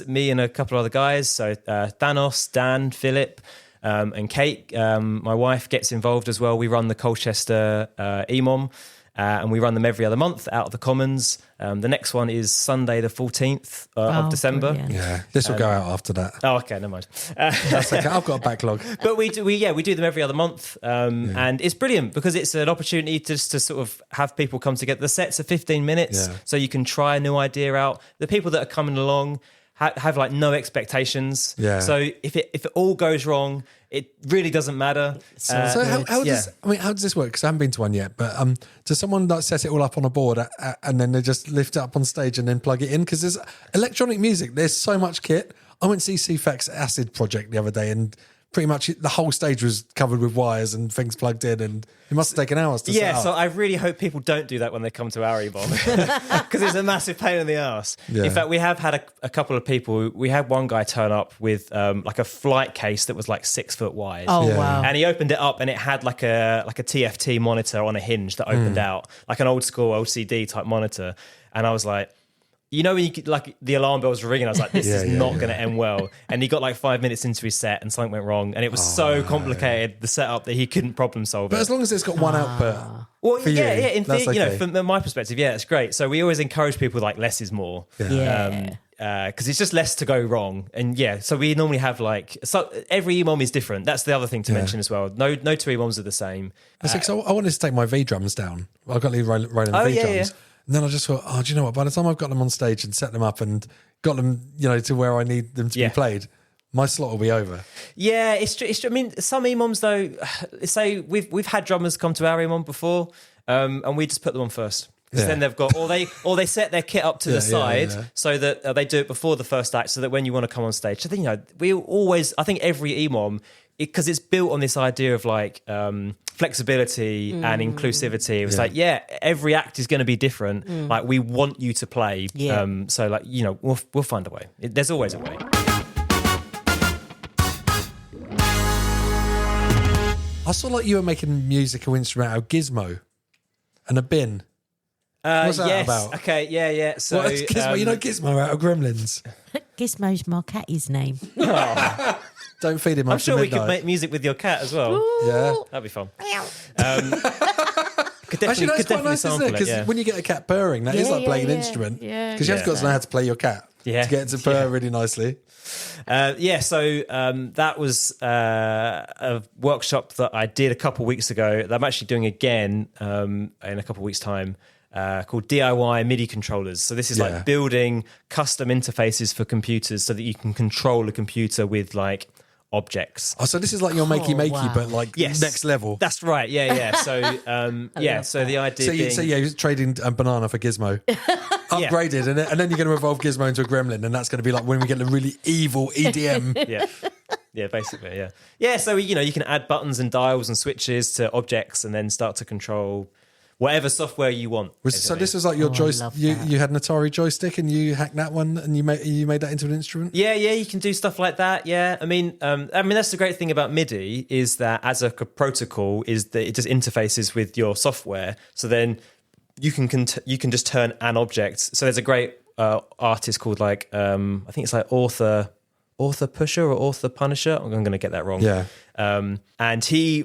me and a couple of other guys, so Thanos, Dan, Philip, and Kate, my wife, gets involved as well. We run the Colchester EMOM, and we run them every other month out of the Commons. The next one is Sunday the 14th of December. Brilliant. Yeah, this will go out after that. Oh, okay, never mind. That's okay. I've got a backlog. But we do them every other month, and it's brilliant because it's an opportunity just to sort of have people come together. The sets are 15 minutes, so you can try a new idea out. The people that are coming along have like no expectations. Yeah. So if it all goes wrong, it really doesn't matter. So how does this work? Because I haven't been to one yet. But does someone like set it all up on a board and then they just lift it up on stage and then plug it in? Because there's electronic music. There's so much kit. I went to see CFAX Acid Project the other day, and pretty much the whole stage was covered with wires and things plugged in, and it must have taken hours to set up. So I really hope people don't do that when they come to our EMOM because it's a massive pain in the ass. Yeah. In fact, we have had a couple of people. We had one guy turn up with like a flight case that was like 6 foot wide. Oh, wow. And he opened it up and it had like a TFT monitor on a hinge that opened out, like an old school LCD type monitor. And I was like, when you like the alarm bells were ringing, I was like, this is not going to end well. And he got like 5 minutes into his set and something went wrong. And it was so complicated, the setup, that he couldn't problem solve it. But as long as it's got one output. Well, from my perspective, it's great. So we always encourage people like less is more. Because it's just less to go wrong. And so we normally have every EMOM is different. That's the other thing to mention as well. No two EMOMs are the same. So I wanted to take my V drums down. I've got to leave rolling the V drums. Yeah. And then I just thought, do you know what? By the time I've got them on stage and set them up and got them, to where I need them to be played, my slot will be over. Yeah, it's true. I mean, some EMOMs though, say we've had drummers come to our EMOM before, and we just put them on first. Because then they've got, or they set their kit up to the side so that they do it before the first act, so that when you want to come on stage. So I think every EMOM, because it's built on this idea of like flexibility and inclusivity. It was every act is going to be different. Like we want you to play. So we'll find a way. There's always a way. I saw like you were making a musical instrument out of Gizmo and a bin. What's that about? Okay, yeah. So Gizmo, Gizmo out of Gremlins. Gizmo's my cat's name. Don't feed him. I'm sure we could make music with your cat as well. Ooh. Yeah, that'd be fun. Could definitely nice, sample it. Because when you get a cat purring, that is like playing an instrument. Yeah, because you have got to know how to play your cat to get it to purr really nicely. So that was a workshop that I did a couple of weeks ago that I'm actually doing again in a couple of weeks' time. Called DIY MIDI controllers. So this is like building custom interfaces for computers so that you can control a computer with like objects. Oh, so this is like your makey, but like next level. That's right. Yeah. So so the idea. So you're trading a banana for Gizmo, upgraded, and then you're going to evolve Gizmo into a gremlin, and that's going to be like when we get the really evil EDM. Yeah, basically. Yeah. So you can add buttons and dials and switches to objects, and then start to control whatever software you want. So this was like your joystick. You had an Atari joystick, and you hacked that one, and you made that into an instrument. Yeah, you can do stuff like that. Yeah, I mean that's the great thing about MIDI is that as a protocol is that it just interfaces with your software. So then you can just turn an object. So there's a great artist called I think it's like Author. Author Pusher or Author Punisher. I'm going to get that wrong. Yeah. And he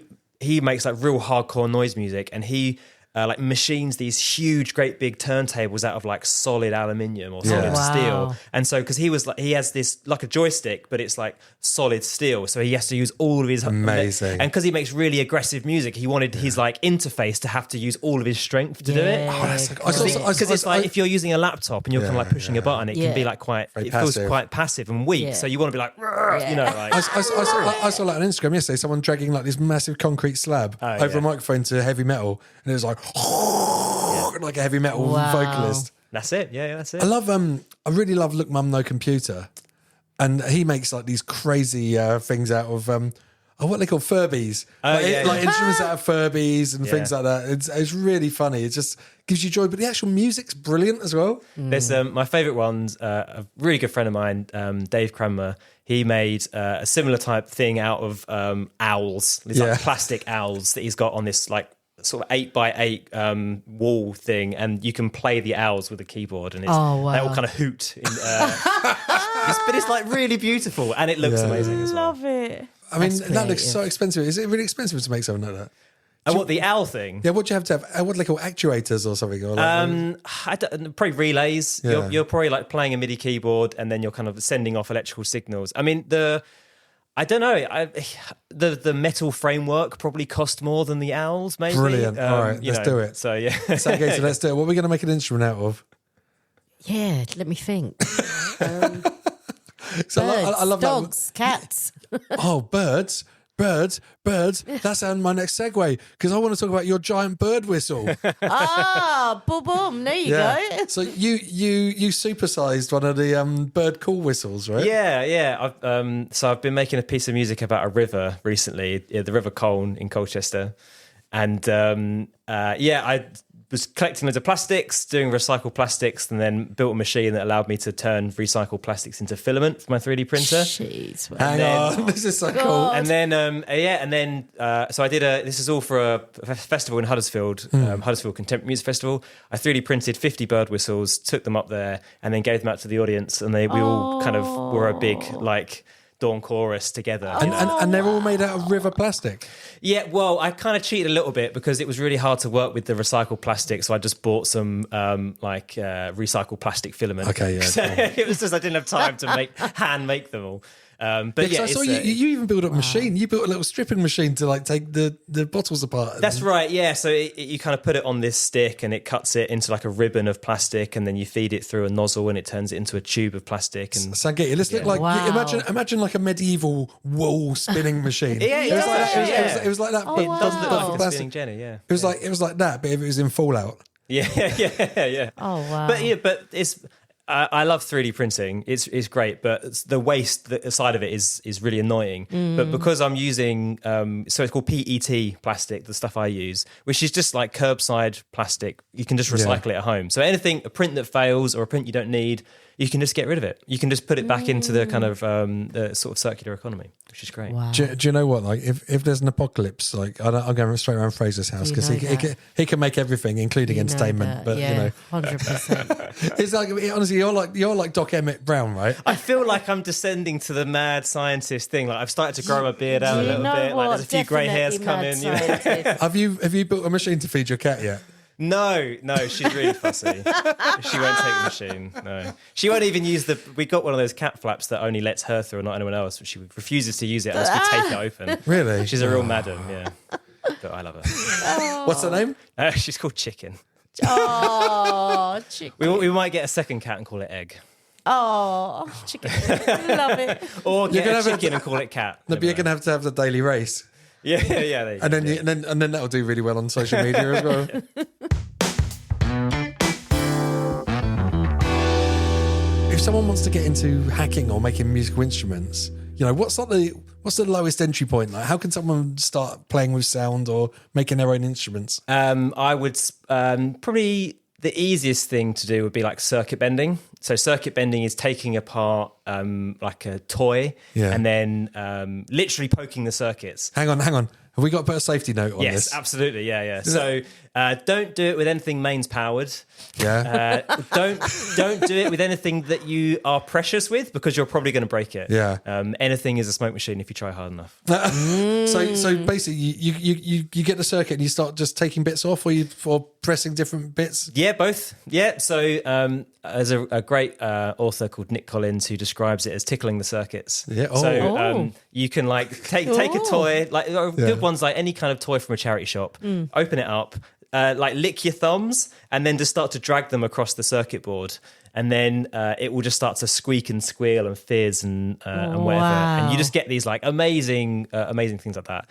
makes like real hardcore noise music, and he like machines these huge, great big turntables out of like solid aluminium or solid Wow. steel. And so, because he has this like a joystick, but it's like solid steel, so he has to use all of his Amazing. And because he makes really aggressive music, he wanted his like interface to have to use all of his strength to do it. Oh, that's like, I saw- Because it's like if you're using a laptop and you're kind of like pushing a button, it can be like quite, Very it feels passive. quite passive and weak. Yeah. So you want to be like, you know, like. I saw like on Instagram yesterday, someone dragging like this massive concrete slab over a microphone to heavy metal, and it was like like a heavy metal vocalist. That's it. Yeah, that's it. I really love Look Mum No Computer, and he makes like these crazy things out of what they call Furbies, like instruments out of Furbies and things like that. It's really funny. It just gives you joy, but the actual music's brilliant as well. There's my favourite one's a really good friend of mine, Dave Cranmer. He made a similar type thing out of owls. These like plastic owls that he's got on this like sort of 8x8 wall thing, and you can play the owls with a keyboard, and they all kind of hoot. But it's like really beautiful, and it looks amazing as well. Love it. I mean, that looks so expensive. Is it really expensive to make something like that? And what, the owl thing? Yeah, what do you have to have? What do they call actuators or something? Or like, Probably relays. Yeah. You're probably like playing a MIDI keyboard, and then you're kind of sending off electrical signals. I mean, I don't know. The metal framework probably cost more than the owls, maybe. Brilliant. All right, let's do it. So, yeah. so let's do it. What are we going to make an instrument out of? Yeah, let me think. So Birds, I love dogs, cats. Oh, birds. That's my next segue, because I want to talk about your giant bird whistle. Boom, boom. There you go. So you supersized one of the bird call whistles, right? Yeah. I've been making a piece of music about a river recently, the River Colne in Colchester, and I was collecting loads of plastics, doing recycled plastics, and then built a machine that allowed me to turn recycled plastics into filament for my 3D printer. Jeez, well. Hang on, this is so cool. And then, so I did this is all for a festival in Huddersfield, Huddersfield Contemporary Music Festival. I 3D printed 50 bird whistles, took them up there, and then gave them out to the audience, and we all kind of were a big like dawn chorus together. And they're all made out of river plastic. Yeah, well, I kind of cheated a little bit because it was really hard to work with the recycled plastic, so I just bought some recycled plastic filament. Okay, yeah. So it was just I didn't have time to hand make them all. But I saw you even built a machine. You built a little stripping machine to like take the bottles apart. That's right, yeah. So you kind of put it on this stick, and it cuts it into like a ribbon of plastic, and then you feed it through a nozzle, and it turns it into a tube of plastic. And Sangeeta, let's look like imagine like a medieval wool spinning machine. It was like that. It does look like a spinning Jenny, yeah. It was like that, but if it was in Fallout. Yeah. Oh wow! But it's. I love 3D printing. It's great, but the waste side of it is really annoying. But because I'm using, so it's called PET plastic, the stuff I use, which is just like curbside plastic. You can just recycle it at home. So a print that fails or a print you don't need, you can just get rid of it. You can just put it back into the kind of the sort of circular economy, which is great. Wow. Do you know what? Like, if there's an apocalypse, like I'm going straight around Fraser's house because he can make everything, including entertainment. But 100%. it's like honestly, you're like Doc Emmett Brown, right? I feel like I'm descending to the mad scientist thing. Like I've started to grow my beard out a little bit. Like there's a few grey hairs coming. You know? Have you built a machine to feed your cat yet? No, she's really fussy. She won't take the machine. No, she won't even use we got one of those cat flaps that only lets her through and not anyone else, but she refuses to use it unless we take it open. Really? She's a real madam, yeah. But I love her. What's her name? She's called Chicken. Oh, chicken. We might get a second cat and call it Egg. Oh, chicken. Love it. Or get a chicken and call it Cat. No, but you're going to have the daily race. Yeah. There you And go. then that'll do really well on social media as well. If someone wants to get into hacking or making musical instruments, what's the lowest entry point? Like, how can someone start playing with sound or making their own instruments? I would probably the easiest thing to do would be like circuit bending. So circuit bending is taking apart like a toy and then literally poking the circuits. Hang on. Have we got to put a safety note on Yes, this? absolutely. Yeah. So don't do it with anything mains powered. Yeah. Don't do it with anything that you are precious with, because you're probably going to break it. Yeah. Anything is a smoke machine if you try hard enough. So basically, you get the circuit and you start just taking bits off, or pressing different bits. Yeah, both. Yeah. So there's a great author called Nick Collins who describes it as tickling the circuits. Yeah. Oh. So you can like take a toy, like good ones, like any kind of toy from a charity shop, open it up, like lick your thumbs, and then just start to drag them across the circuit board. And then it will just start to squeak and squeal and fizz and whatever. And you just get these like amazing things like that.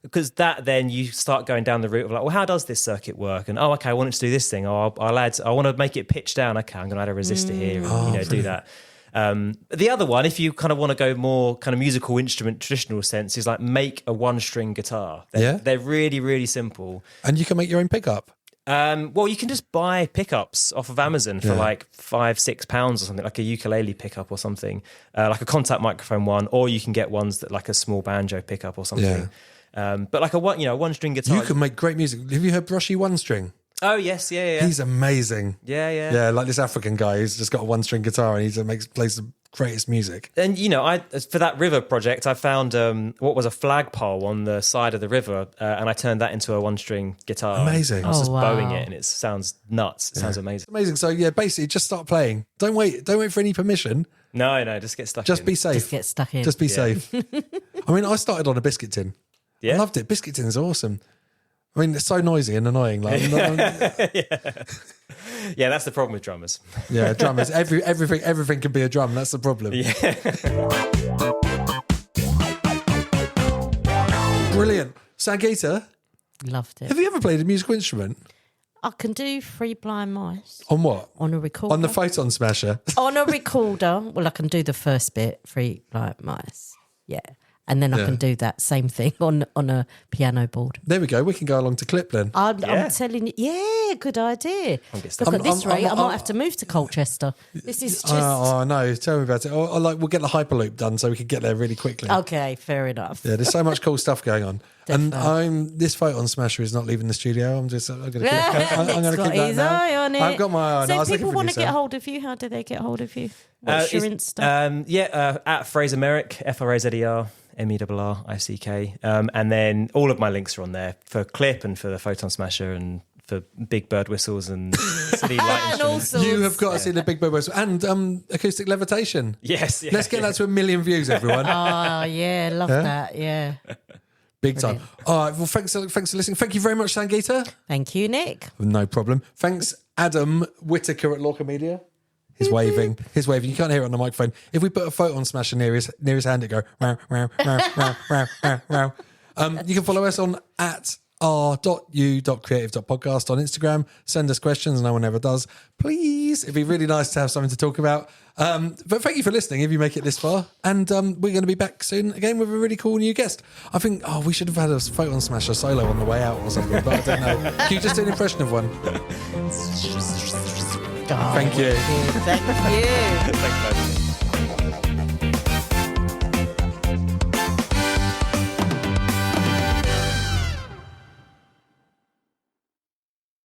Because then you start going down the route of like, well, how does this circuit work? And okay, I want it to do this thing. I want to make it pitch down. Okay, I'm going to add a resistor here and do that. The other one, if you kind of want to go more kind of musical instrument traditional sense, is like make a 1-string guitar. They're really, really simple. And you can make your own pickup. Well, you can just buy pickups off of Amazon for like £5-6 or something, like a ukulele pickup or something, like a contact microphone one, or you can get ones that like a small banjo pickup or something. Yeah. But like a 1-string guitar. You can make great music. Have you heard Brushy 1-string? Oh yes, yeah. He's amazing. Yeah. Like this African guy who's just got a 1-string guitar and he plays the greatest music. And I for that river project, I found what was a flagpole on the side of the river, and I turned that into a 1-string guitar. Amazing. I was just bowing it, and it sounds nuts. It sounds amazing. Amazing. So basically, just start playing. Don't wait for any permission. No, just get stuck. Just in. be safe. Just get stuck in. Just be safe. I mean, I started on a biscuit tin. Yeah. I loved it. Biscuit tins are awesome. I mean, it's so noisy and annoying. Like, Yeah, that's the problem with drummers. yeah, drummers. Everything can be a drum. That's the problem. Yeah. Brilliant. Sangeeta, Loved it. have you ever played a musical instrument? I can do 3 blind mice On what? on a recorder. On the Photon Smasher. On a recorder. Well, I can do the first bit, 3 blind mice. Yeah. And then I can do that same thing on a piano board. There we go. We can go along to clip then. I'm telling you, good idea. Look at this rate, I might have to move to Colchester. This is just... Oh, no. Tell me about it. Or like we'll get the Hyperloop done so we can get there really quickly. Okay, fair enough. Yeah, there's so much cool stuff going on. And this Photon Smasher is not leaving the studio. I'm going to keep that his now. eye on it. I've got my eye on it. I So was if looking people for want you, to get sir. hold of you, how do they get hold of you? What's your Insta? At Frazer Merrick, FRAZER, MERRICK. And then all of my links are on there for Clip and for the Photon Smasher and for Big Bird Whistles and City Light And all Instruments. sorts. You have got to see the Big Bird Whistle and Acoustic Levitation. Yes. Yeah, Let's get that to 1 million views, everyone. Oh, yeah, love that, yeah. Big time. All right, well, thanks for listening. Thank you very much, Sangeeta. Thank you, Nick. No problem. Thanks, Adam Whitaker at Lorca Media. He's waving. He's waving. You can't hear it on the microphone. If we put a Photon Smasher near his hand, it go. Row, row, row, row, row, row, row. You can follow us on @r.u.creative.podcast on Instagram. Send us questions. No one ever does. Please, it'd be really nice to have something to talk about. But thank you for listening. If you make it this far, and we're going to be back soon again with a really cool new guest. I think we should have had a Photon Smasher solo on the way out or something, but I don't know. Can you just do an impression of one? Oh, Thank you. Thank you. Thanks, guys.